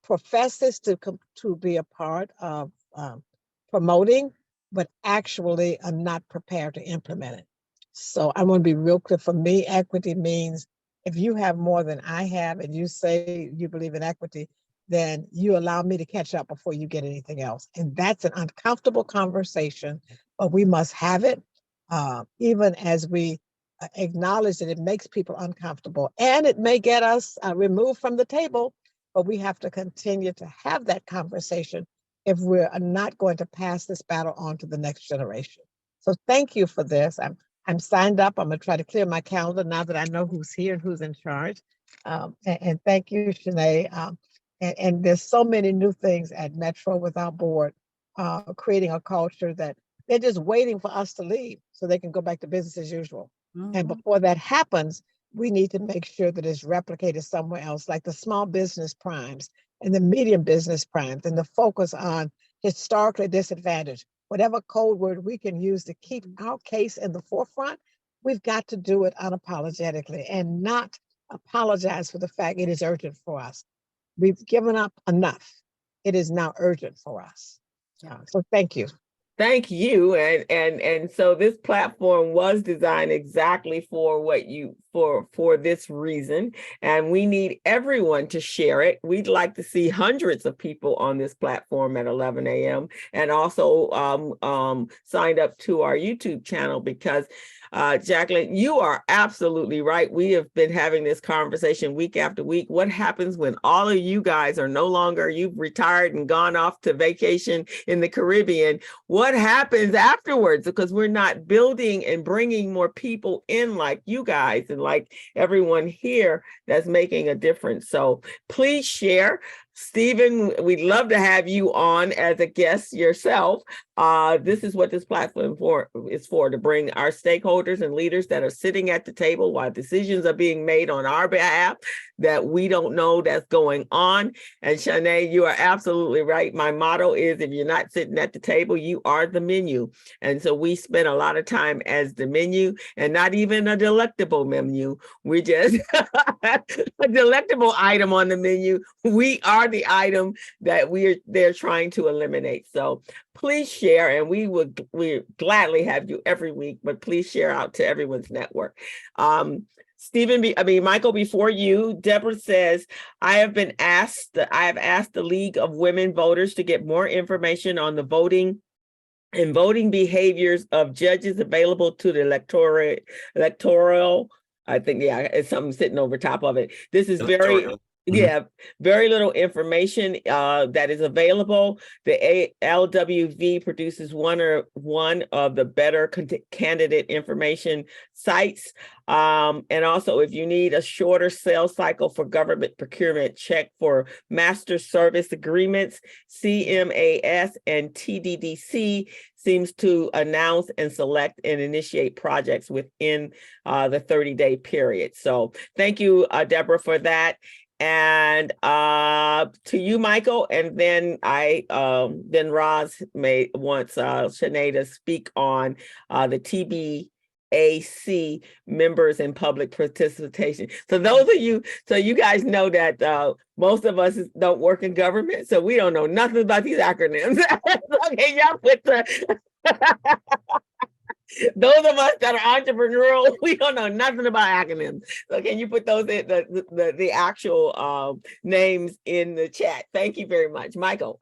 professes to be a part of promoting, but actually are not prepared to implement it. So I want to be real clear. For me, equity means if you have more than I have and you say you believe in equity, then you allow me to catch up before you get anything else. And that's an uncomfortable conversation, but we must have it, even as we acknowledge that it makes people uncomfortable and it may get us removed from the table, but we have to continue to have that conversation if we're not going to pass this battle on to the next generation. So thank you for this. I'm signed up. I'm going to try to clear my calendar now that I know who's here and who's in charge. And thank you, Schenae. And there's so many new things at Metro with our board, creating a culture that they're just waiting for us to leave so they can go back to business as usual. And before that happens, we need to make sure that it's replicated somewhere else, like the small business primes and the medium business primes, and the focus on historically disadvantaged. Whatever code word we can use to keep our case in the forefront, we've got to do it unapologetically and not apologize for the fact it is urgent for us. We've given up enough. It is now urgent for us. So thank you. Thank you. And so this platform was designed exactly for what you for this reason. And we need everyone to share it. We'd like to see hundreds of people on this platform at 11 a.m. and also signed up to our YouTube channel, because Jacqueline, you are absolutely right. We have been having this conversation week after week. What happens when all of you guys are no longer, you've retired and gone off to vacation in the Caribbean? What happens afterwards? Because we're not building and bringing more people in like you guys and like everyone here that's making a difference. So please share. Stephen, we'd love to have you on as a guest yourself. This is what this platform is for, to bring our stakeholders and leaders that are sitting at the table while decisions are being made on our behalf that we don't know that's going on. And Schenae, you are absolutely right. My motto is, if you're not sitting at the table, you are the menu. And so we spend a lot of time as the menu, and not even a delectable menu. We're just a delectable item on the menu. We are the item that they're trying to eliminate. So please share, and we gladly have you every week, but please share out to everyone's network. Michael, before you, Deborah says, I have asked the League of Women Voters to get more information on the voting and voting behaviors of judges available to the electoral. I think, yeah, it's something sitting over top of it. This is very Yeah, very little information that is available. The LWV produces one of the better candidate information sites. And also, if you need a shorter sales cycle for government procurement, check for master service agreements. CMAS and TDDC seems to announce and select and initiate projects within the 30-day period. So thank you, Deborah, for that. And to you, Michael, and then then Roz wants Schenae to speak on the TBAC members and public participation. So those of you, so you guys know that most of us don't work in government, so we don't know nothing about these acronyms. Okay, y'all put the those of us that are entrepreneurial, we don't know nothing about acronyms. So can you put those in the actual names in the chat? Thank you very much, Michael.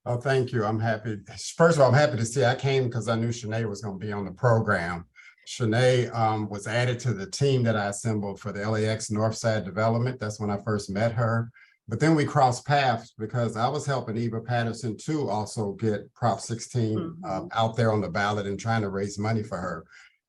Oh, thank you. I'm happy. First of all, I'm happy to see I came because I knew Schenae was going to be on the program. Schenae was added to the team that I assembled for the LAX Northside Development. That's when I first met her. But then we crossed paths because I was helping Eva Patterson too also get Prop 16 out there on the ballot and trying to raise money for her.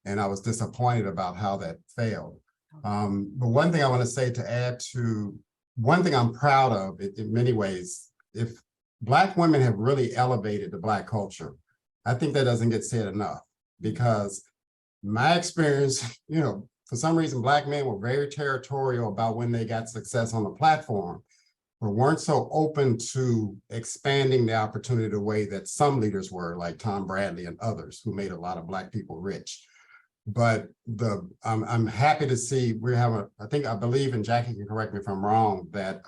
And I was disappointed about how that failed. But one thing I want to say to add to, one thing I'm proud of in many ways, if Black women have really elevated the Black culture, I think that doesn't get said enough because my experience, you know, for some reason, Black men were very territorial about when they got success on the platform, but weren't so open to expanding the opportunity the way that some leaders were, like Tom Bradley and others who made a lot of Black people rich. But I'm happy to see we have I believe, and Jackie can correct me if I'm wrong, that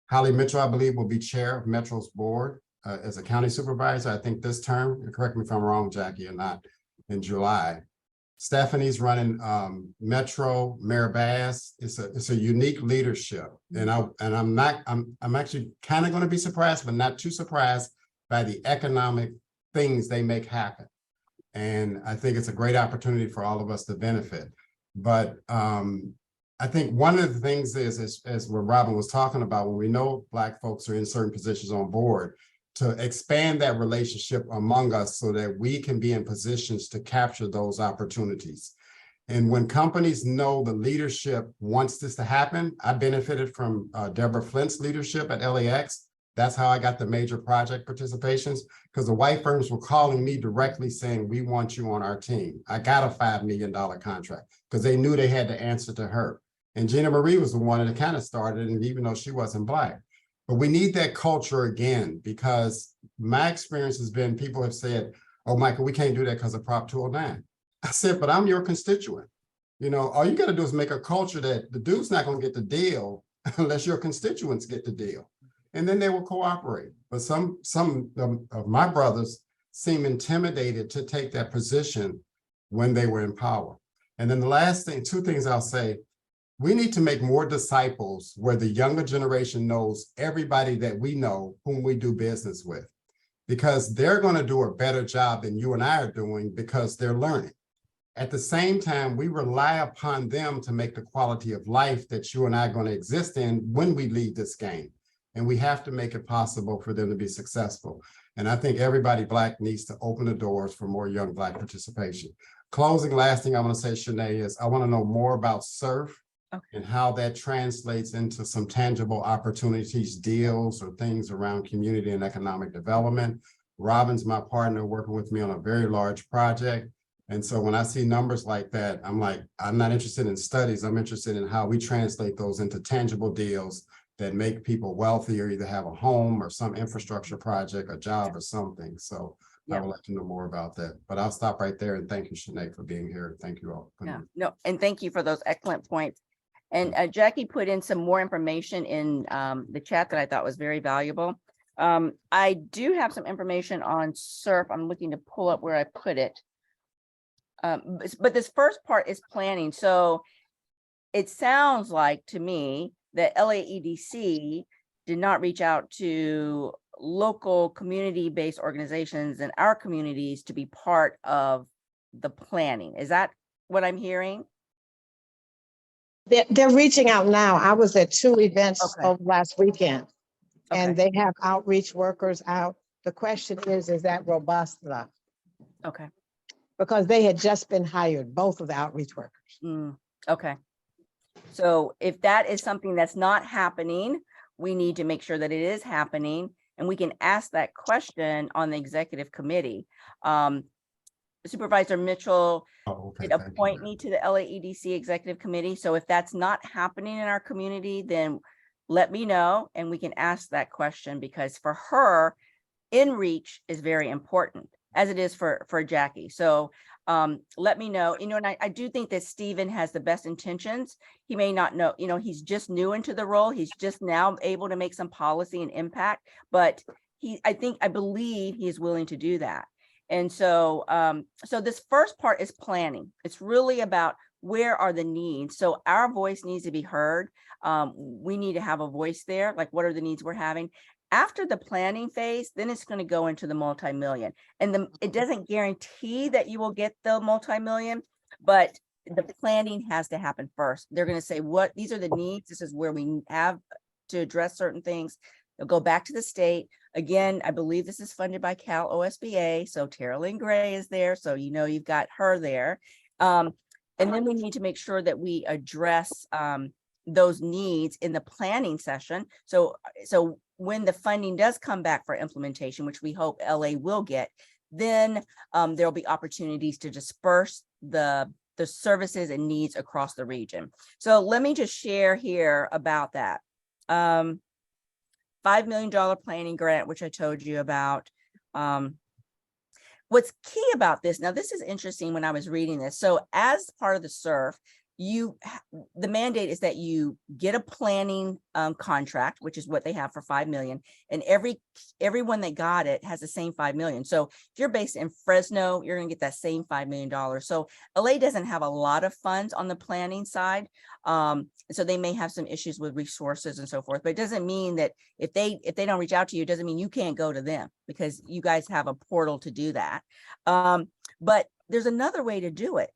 Holly Mitchell, I believe, will be chair of Metro's board as a county supervisor, I think this term, correct me if I'm wrong, Jackie, or not, in July. Stephanie's running Metro, Mayor Bass. It's a unique leadership, and I'm actually kind of going to be surprised, but not too surprised by the economic things they make happen. And I think it's a great opportunity for all of us to benefit. But I think one of the things is, as what Robin was talking about, when we know Black folks are in certain positions on board, to expand that relationship among us so that we can be in positions to capture those opportunities. And when companies know the leadership wants this to happen, I benefited from Deborah Flint's leadership at LAX. That's how I got the major project participations, because the white firms were calling me directly saying, we want you on our team. I got a $5 million contract because they knew they had to answer to her. And Gina Marie was the one that kind of started, and even though she wasn't Black. But we need that culture again, because my experience has been people have said, oh, Michael, we can't do that because of Prop 209. I said, but I'm your constituent. You know, all you got to do is make a culture that the dude's not going to get the deal unless your constituents get the deal. And then they will cooperate. But some of my brothers seem intimidated to take that position when they were in power. And then the last thing, two things I'll say, we need to make more disciples where the younger generation knows everybody that we know whom we do business with, because they're going to do a better job than you and I are doing because they're learning. At the same time, we rely upon them to make the quality of life that you and I are going to exist in when we leave this game. And we have to make it possible for them to be successful. And I think everybody Black needs to open the doors for more young Black participation. Closing, last thing I want to say, Schenae, is I want to know more about SURF. Okay. And how that translates into some tangible opportunities, deals, or things around community and economic development. Robin's my partner working with me on a very large project. And so when I see numbers like that, I'm like, I'm not interested in studies. I'm interested in how we translate those into tangible deals that make people wealthier, either have a home or some infrastructure project, a job or something. So I would like to know more about that. But I'll stop right there. And thank you, Schenae, for being here. Thank you all. And thank you for those excellent points. And Jackie put in some more information in the chat that I thought was very valuable. I do have some information on SURF. I'm looking to pull up where I put it. But this first part is planning. So it sounds like to me that LAEDC did not reach out to local community-based organizations in our communities to be part of the planning. Is that what I'm hearing? They're reaching out now. I was at 2 events Okay. over last weekend, and Okay. they have outreach workers out. The question is that robust enough? Okay. Because they had just been hired, both of the outreach workers. Okay. So if that is something that's not happening, we need to make sure that it is happening, and we can ask that question on the executive committee. Supervisor Mitchell Oh, okay, did thank you. appoint me to the LAEDC executive committee. So if that's not happening in our community, then let me know and we can ask that question, because for her, in reach is very important, as it is for Jackie. So let me know, and I do think that Stephen has the best intentions. He may not know, he's just new into the role. He's just now able to make some policy and impact, but I believe he is willing to do that. And so, so this first part is planning. It's really about where are the needs. So our voice needs to be heard. We need to have a voice there. Like, what are the needs we're having? After the planning phase, then it's going to go into the multi-million. And it doesn't guarantee that you will get the multi-million, but the planning has to happen first. They're going to say, these are the needs. This is where we have to address certain things. They'll go back to the state. Again, I believe this is funded by Cal OSBA. So Tara Lynn Gray is there. So, you've got her there. And then we need to make sure that we address those needs in the planning session. So when the funding does come back for implementation, which we hope LA will get, then there'll be opportunities to disperse the services and needs across the region. So let me just share here about that. $5 million planning grant, which I told you about. What's key about this, now this is interesting when I was reading this. So as part of the SURF, the mandate is that you get a planning contract, which is what they have for 5 million, and everyone that got it has the same 5 million. So if you're based in Fresno, you're going to get that same $5 million. So LA doesn't have a lot of funds on the planning side, so they may have some issues with resources and so forth. But it doesn't mean that if they don't reach out to you, it doesn't mean you can't go to them, because you guys have a portal to do that. But there's another way to do it.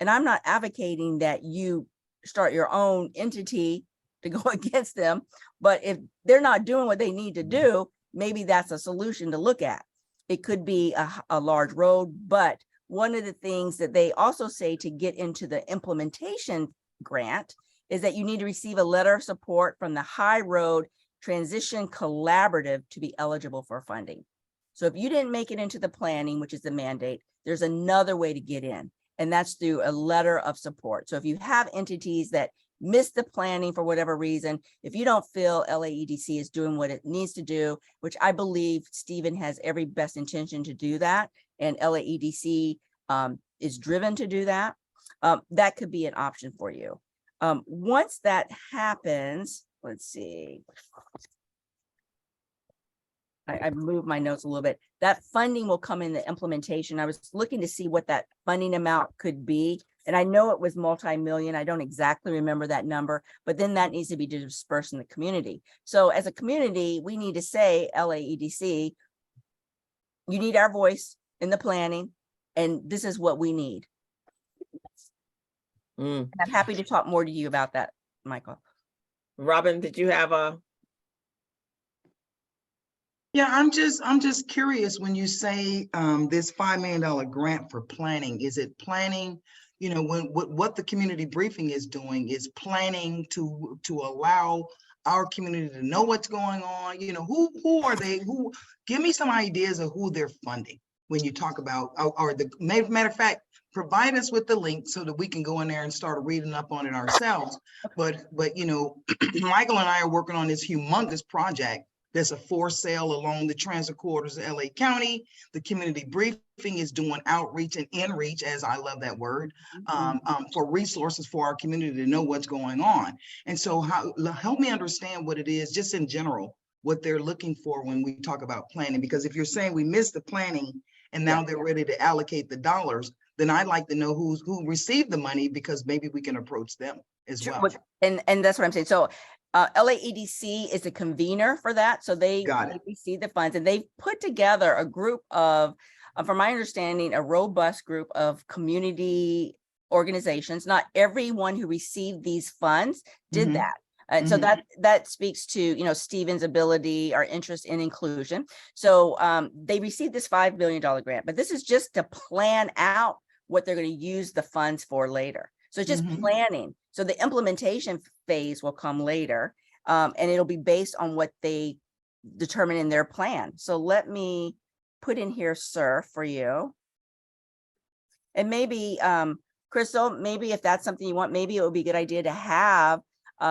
And I'm not advocating that you start your own entity to go against them, but if they're not doing what they need to do, maybe that's a solution to look at. It could be a large road, but one of the things that they also say to get into the implementation grant is that you need to receive a letter of support from the High Road Transition Collaborative to be eligible for funding. So if you didn't make it into the planning, which is the mandate, there's another way to get in. And that's through a letter of support. So if you have entities that miss the planning for whatever reason, if you don't feel LAEDC is doing what it needs to do, which I believe Stephen has every best intention to do that, and LAEDC is driven to do that, that could be an option for you. Once that happens, let's see. I moved my notes a little bit. That funding will come in the implementation. I was looking to see what that funding amount could be. And I know it was multi-million. I don't exactly remember that number, but then that needs to be dispersed in the community. So as a community, we need to say, LAEDC, you need our voice in the planning, and this is what we need. I'm happy to talk more to you about that, Michael. Robin, did you have a? Yeah, I'm just curious when you say this $5 million grant for planning. Is it planning? What the community briefing is doing is planning to allow our community to know what's going on. Who are they? Give me some ideas of who they're funding when you talk about, or the matter of fact, provide us with the link so that we can go in there and start reading up on it ourselves. But Michael and I are working on this humongous project. There's a for sale along the transit corridors of LA County. The community briefing is doing outreach and in-reach, as I love that word, for resources for our community to know what's going on. And so help me understand what it is, just in general, what they're looking for when we talk about planning. Because if you're saying we missed the planning and now they're ready to allocate the dollars, then I'd like to know who received the money, because maybe we can approach them as well. And that's what I'm saying. So LAEDC is a convener for that. So they receive the funds, and they've put together a group of, from my understanding, a robust group of community organizations. Not everyone who received these funds did Mhm. that. And so that speaks to, you know, Stephen's ability or interest in inclusion. So they received this $5 million grant, but this is just to plan out what they're going to use the funds for later. So it's just planning. So the implementation phase will come later, and it'll be based on what they determine in their plan. So let me put in here, sir, for you. And maybe, Crystal, maybe if that's something you want, maybe it would be a good idea to have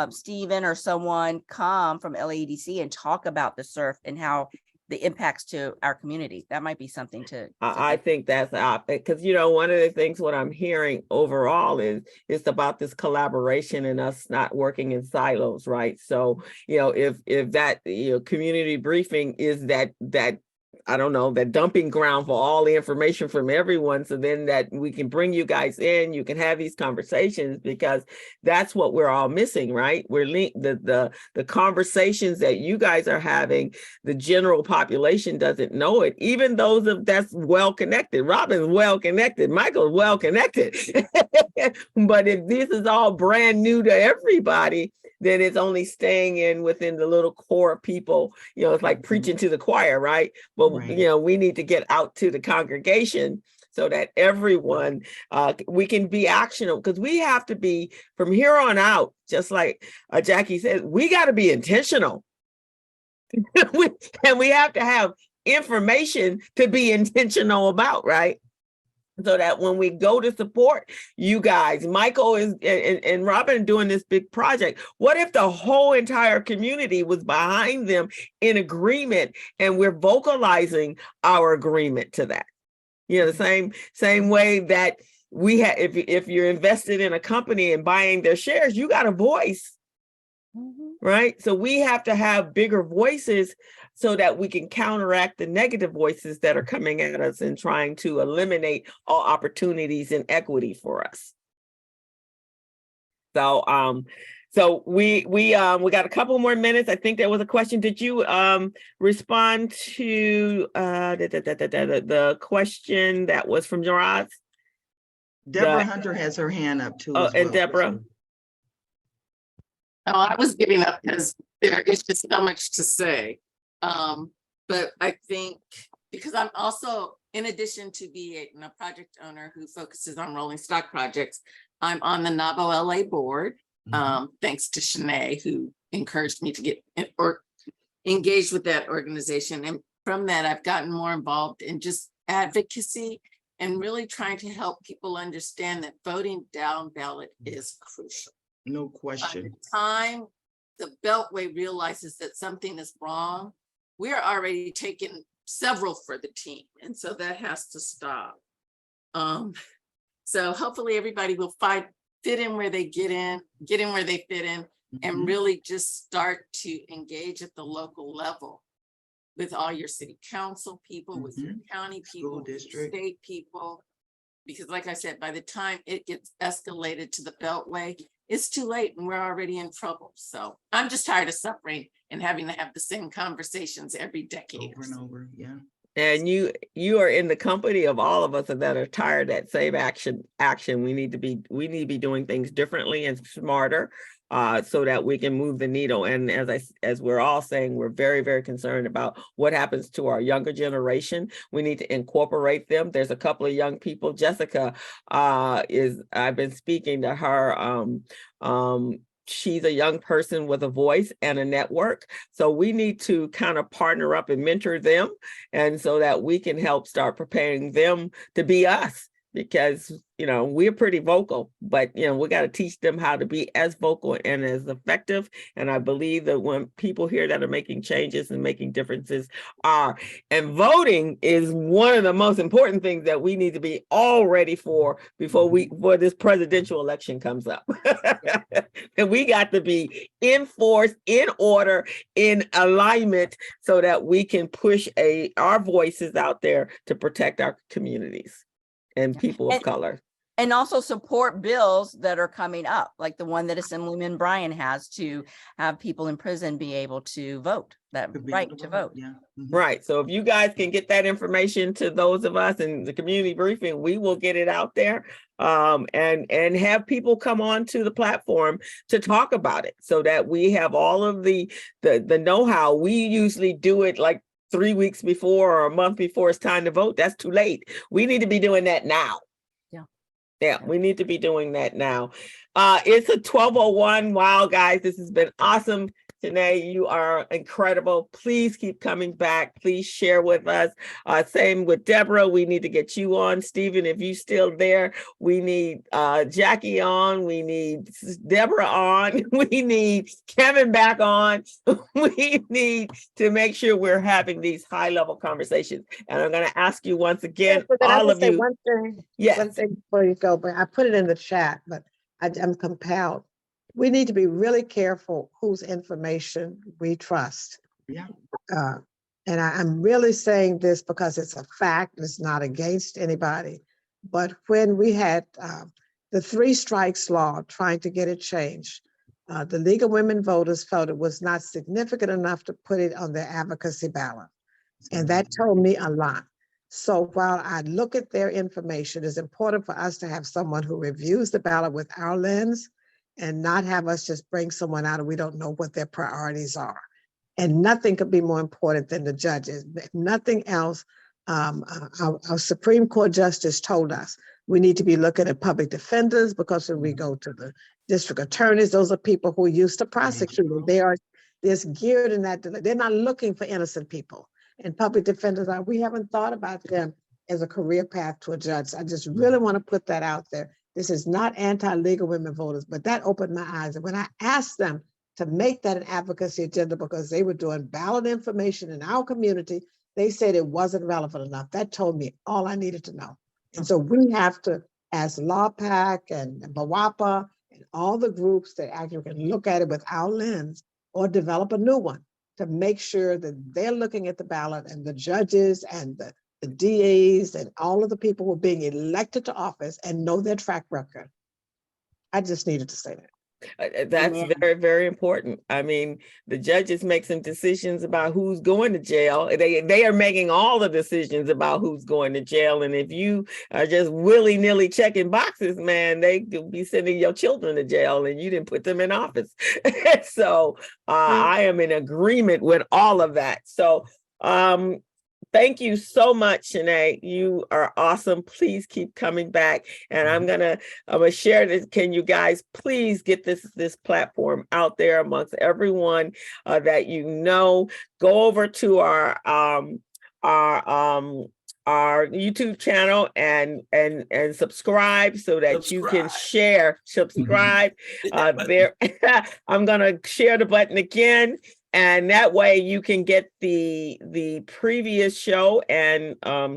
Stephen or someone come from LAEDC and talk about the SURF and how the impacts to our community. That might be something to. I think that's because, you know, one of the things what I'm hearing overall is it's about this collaboration and us not working in silos, right? So, you know, if that, you know, community briefing is that I don't know, that dumping ground for all the information from everyone. So then that we can bring you guys in, you can have these conversations, because that's what we're all missing, right? We're the conversations that you guys are having, the general population doesn't know it. Even those that's well connected. Robin's well connected. Michael's well connected. But if this is all brand new to everybody, then it's only staying in within the little core people. You know, it's like preaching to the choir, right? But you know, we need to get out to the congregation so that everyone, we can be actionable, because we have to be, from here on out, just like Jackie said, we got to be intentional. And we have to have information to be intentional about, right? So that when we go to support you guys, Michael is and Robin doing this big project. What if the whole entire community was behind them in agreement, and we're vocalizing our agreement to that? You know, the same way that we have, if you're invested in a company and buying their shares, you got a voice, right? So we have to have bigger voices so that we can counteract the negative voices that are coming at us and trying to eliminate all opportunities and equity for us. So we got a couple more minutes. I think there was a question. Did you respond to the question that was from Gerard? Deborah Hunter has her hand up too. Oh, as and well. Deborah. Oh, I was giving up because there is just so much to say. But I think because I'm also, in addition to being a project owner who focuses on rolling stock projects, I'm on the NABO LA board, thanks to Schenae, who encouraged me to get or engaged with that organization. And from that, I've gotten more involved in just advocacy and really trying to help people understand that voting down ballot is crucial. No question. By the time the Beltway realizes that something is wrong, we're already taking several for the team. And so that has to stop. So hopefully everybody will fit in where they get in where they fit in, and really just start to engage at the local level with all your city council people, with your county people, with your state people. Because like I said, by the time it gets escalated to the Beltway, it's too late and we're already in trouble. So I'm just tired of suffering and having to have the same conversations every decade. Over and over, yeah. And you are in the company of all of us that are tired of that same action. We need to be doing things differently and smarter, so that we can move the needle. And as we're all saying, we're very, very concerned about what happens to our younger generation. We need to incorporate them. There's a couple of young people. Jessica I've been speaking to her. She's a young person with a voice and a network. So we need to kind of partner up and mentor them, and so that we can help start preparing them to be us. Because, you know, we're pretty vocal, but, you know, we got to teach them how to be as vocal and as effective. And I believe that when people here that are making changes and making differences and voting is one of the most important things that we need to be all ready for before this presidential election comes up. And we got to be in force, in order, in alignment, so that we can push our voices out there to protect our communities and people of color. And also support bills that are coming up, like the one that Assemblyman Bryan has, to have people in prison be able to vote, that right to vote. Yeah. Right. So if you guys can get that information to those of us in the community briefing, we will get it out there. and have people come on to the platform to talk about it, so that we have all of the know-how. We usually do it like 3 weeks before or a month before it's time to vote. That's too late. We need to be doing that now. Yeah, we need to be doing that now. It's a 12:01. Wow, guys, this has been awesome. Schenae, you are incredible. Please keep coming back. Please share with us. Same with Deborah. We need to get you on. Stephen, if you're still there, we need Jackie on. We need Deborah on. We need Kevin back on. We need to make sure we're having these high-level conversations. And I'm going to ask you once again, all of you. One thing, Yes. one thing before you go, but I put it in the chat, but I'm compelled. We need to be really careful whose information we trust. Yeah. And I'm really saying this because it's a fact. It's not against anybody. But when we had the 3 strikes law, trying to get it changed, the League of Women Voters felt it was not significant enough to put it on their advocacy ballot. And that told me a lot. So while I look at their information, it's important for us to have someone who reviews the ballot with our lens, and not have us just bring someone out and we don't know what their priorities are. And nothing could be more important than the judges. If nothing else, our Supreme Court justice told us we need to be looking at public defenders, because when we go to the district attorneys, those are people who are used to prosecuting. They're geared in that. They're not looking for innocent people. And public defenders we haven't thought about them as a career path to a judge. I just really want to put that out there. This is not anti-League of Women Voters, but that opened my eyes. And when I asked them to make that an advocacy agenda, because they were doing ballot information in our community, they said it wasn't relevant enough. That told me all I needed to know. And so we have to, as LawPAC and BWAPA and all the groups that actually can look at it with our lens, or develop a new one, to make sure that they're looking at the ballot, and the judges and the DAs and all of the people who are being elected to office and know their track record. I just needed to say that. That's very, very important. I mean, the judges make some decisions about who's going to jail. They are making all the decisions about who's going to jail. And if you are just willy-nilly checking boxes, man, they could be sending your children to jail and you didn't put them in office. So I am in agreement with all of that. So thank you so much, Schenae. You are awesome. Please keep coming back. And I'm gonna share this. Can you guys please get this platform out there amongst everyone that you know? Go over to our YouTube channel and subscribe, so that you can share. Subscribe there. I'm gonna share the button again. And that way you can get the previous show, and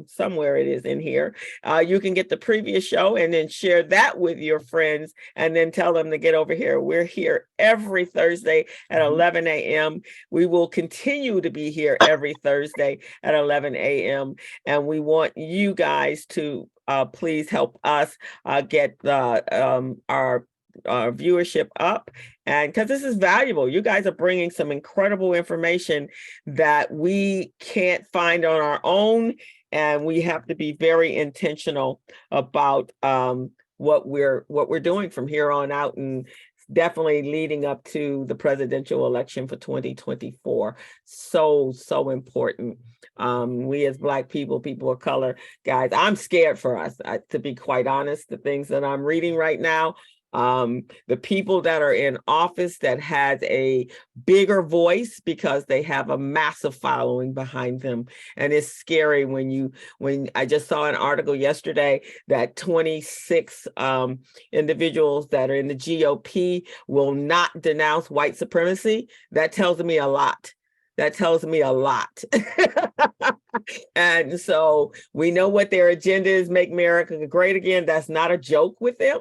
somewhere it is in here. You can get the previous show and then share that with your friends, and then tell them to get over here. We're here every Thursday at 11 a.m. We will continue to be here every Thursday at 11 a.m. And we want you guys to please help us get our viewership up, and because this is valuable. You guys are bringing some incredible information that we can't find on our own, and we have to be very intentional about what we're doing from here on out, and definitely leading up to the presidential election for 2024. So important. We as Black people of color, guys, I'm scared for us, to be quite honest. The things that I'm reading right now, the people that are in office that has a bigger voice because they have a massive following behind them. And it's scary when I just saw an article yesterday that 26 individuals that are in the GOP will not denounce white supremacy. That tells me a lot. That tells me a lot. And so we know what their agenda is: make America great again. That's not a joke with them.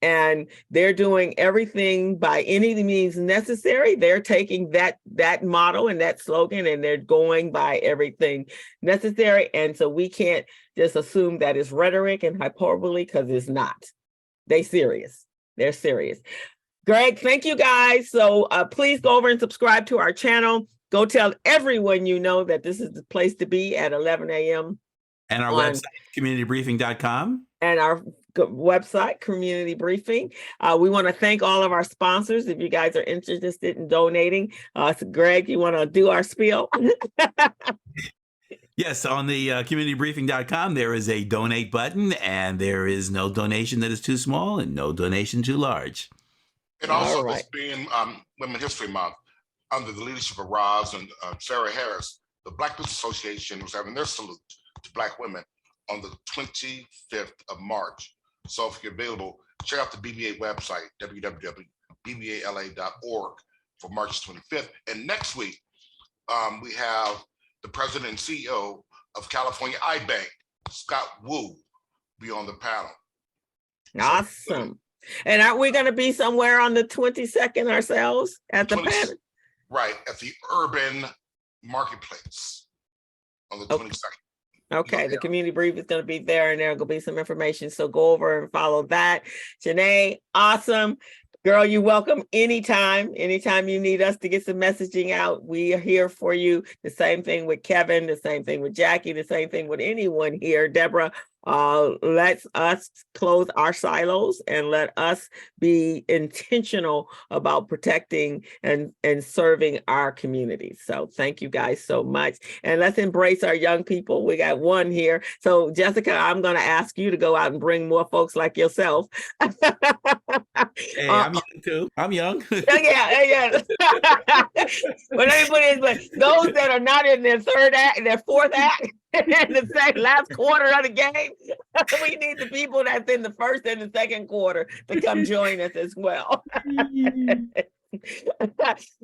And they're doing everything by any means necessary. They're taking that motto and that slogan, and they're going by everything necessary. And so we can't just assume that it's rhetoric and hyperbole, because it's not. They're serious. Greg, thank you guys. So please go over and subscribe to our channel. Go tell everyone you know that this is the place to be at 11 a.m. And our website, communitybriefing.com. And our website, Community Briefing. We want to thank all of our sponsors. If you guys are interested in donating, so Greg, you want to do our spiel? Yes, on the communitybriefing.com, there is a donate button, and there is no donation that is too small and no donation too large. And also, All right. this being Women's History Month, under the leadership of Roz and Sarah Harris, the Black Business Association was having their salute to Black women on the 25th of March. So if you're available, check out the BBA website, www.bbala.org, for March 25th. And next week, we have the president and CEO of California iBank, Scott Wu, be on the panel. Awesome. And aren't we going to be somewhere on the 22nd ourselves at the panel? Right, at the Urban Marketplace on the 22nd. Okay, the community brief is going to be there, and there will be some information. So go over and follow that. Schenae, awesome. Girl, you're welcome anytime. Anytime you need us to get some messaging out, we are here for you. The same thing with Kevin, the same thing with Jackie, the same thing with anyone here. Deborah, let's us close our silos and let us be intentional about protecting and serving our community. So thank you guys so much. And let's embrace our young people. We got one here. So Jessica, I'm going to ask you to go out and bring more folks like yourself. Hey, I'm young too. I'm young. Yeah. But let me put it this way: those that are not in their third act, their fourth act, and the last quarter of the game, we need the people that's in the first and the second quarter to come join us as well.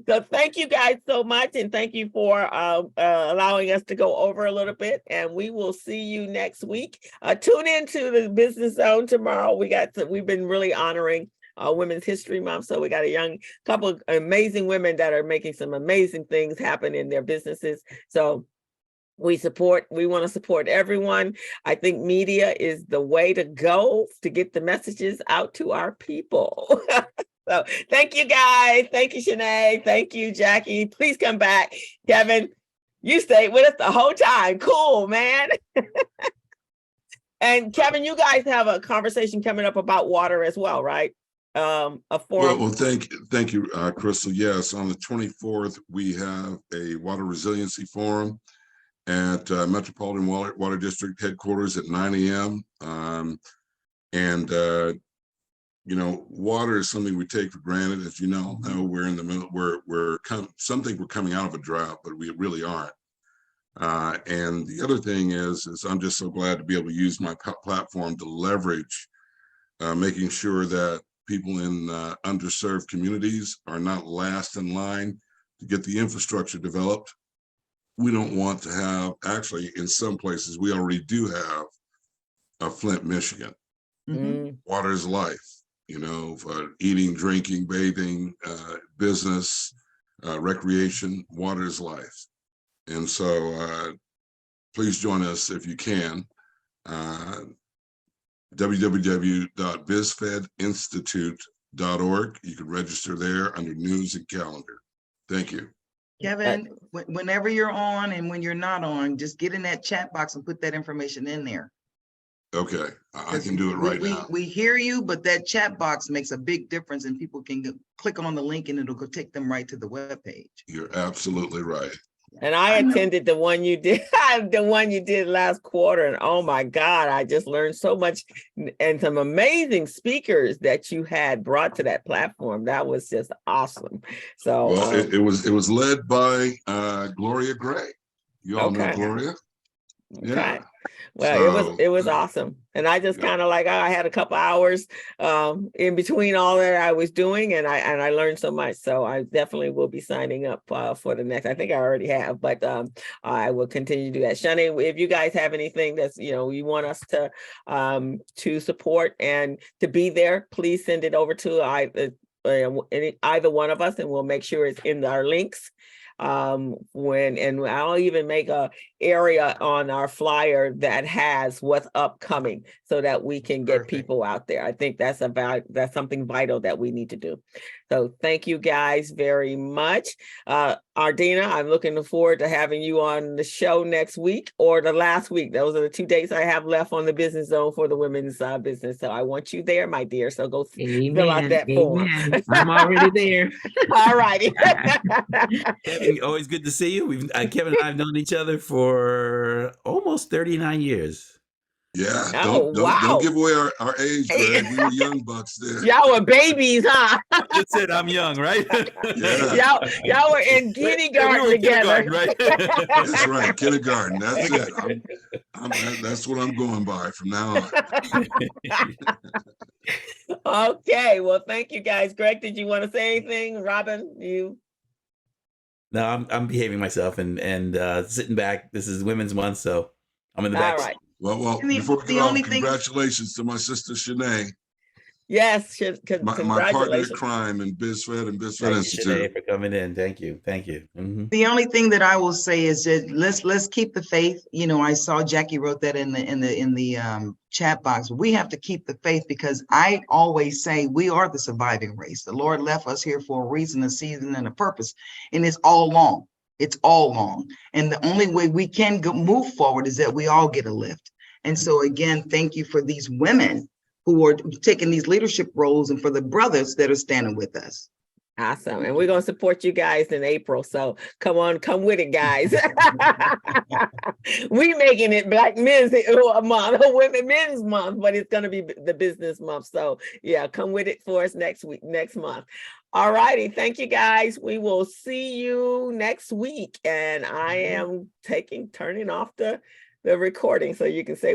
So thank you guys so much, and thank you for allowing us to go over a little bit, and we will see you next week. Tune into the Business Zone tomorrow. We've been really honoring Women's History Month, so we got a couple of amazing women that are making some amazing things happen in their businesses. So we want to support everyone. I think media is the way to go to get the messages out to our people. So thank you guys. Thank you, Schenae. Thank you, Jackie. Please come back. Kevin, you stayed with us the whole time. Cool, man. And Kevin, you guys have a conversation coming up about water as well, right? A forum. Well, thank you, Crystal. Yes, on the 24th, we have a water resiliency forum at Metropolitan Water District headquarters at 9 a.m. Water is something we take for granted. As you know, we're in the middle. Some think we're coming out of a drought, but we really aren't. And the other thing is I'm just so glad to be able to use my platform to leverage making sure that people in underserved communities are not last in line to get the infrastructure developed. We don't want to have, actually, in some places, we already do have a Flint, Michigan. Mm-hmm. Water is life, for eating, drinking, bathing, business, recreation, water is life. And so please join us if you can. www.bizfedinstitute.org. You can register there under news and calendar. Thank you. Kevin, whenever you're on and when you're not on, just get in that chat box and put that information in there. Okay, I can do it right now. We hear you, but that chat box makes a big difference, and people can click on the link and it'll go take them right to the webpage. You're absolutely right. And I attended the one you did, last quarter, and oh my God, I just learned so much, and some amazing speakers that you had brought to that platform. That was just awesome. So it was led by Gloria Gray. You all know Gloria. Okay. Yeah. Well, it was awesome. And I just kind of I had a couple hours in between all that I was doing, and I learned so much. So I definitely will be signing up for the next. I think I already have, but I will continue to do that. Schenae, if you guys have anything that's you want us to support and to be there, please send it over to either one of us, and we'll make sure it's in our links. And I'll even make a area on our flyer that has what's upcoming so that we can get people out there. I think that's something vital that we need to do. So thank you guys very much. Ardina, I'm looking forward to having you on the show next week or the last week. Those are the 2 dates I have left on the business zone for the women's business. So I want you there, my dear. So go fill out that form. I'm already there. All righty. Kevin, always good to see you. Kevin and I have known each other for almost 39 years. Yeah, Oh, wow. don't give away our age, Greg. We were young bucks there. Y'all were babies, huh? That's it. I'm young, right? Yeah. Y'all were in kindergarten together. Kindergarten, right? That's right, kindergarten. That's it. That's what I'm going by from now on. Okay, well, thank you guys. Greg, did you want to say anything? Robin, you? No, I'm behaving myself and sitting back. This is Women's Month, so I'm in the back. All right. Well, before we go, congratulations to my sister Schenae. Yes, My partner in congratulations. crime and BizFed and BizFed Thank you, Institute. Schenae, for coming in. Thank you. Mm-hmm. The only thing that I will say is that let's keep the faith. You know, I saw Jackie wrote that in the chat box. We have to keep the faith because I always say we are the surviving race. The Lord left us here for a reason, a season, and a purpose, and it's all long. It's all long, and the only way we can move forward is that we all get a lift. And so again, thank you for these women who are taking these leadership roles and for the brothers that are standing with us. Awesome. And we're going to support you guys in April. So come with it, guys. We making it Black Men's Month, Men's Month, but it's going to be the business month. So yeah, come with it for us next month. All righty. Thank you, guys. We will see you next week. And I am turning off the recording so you can say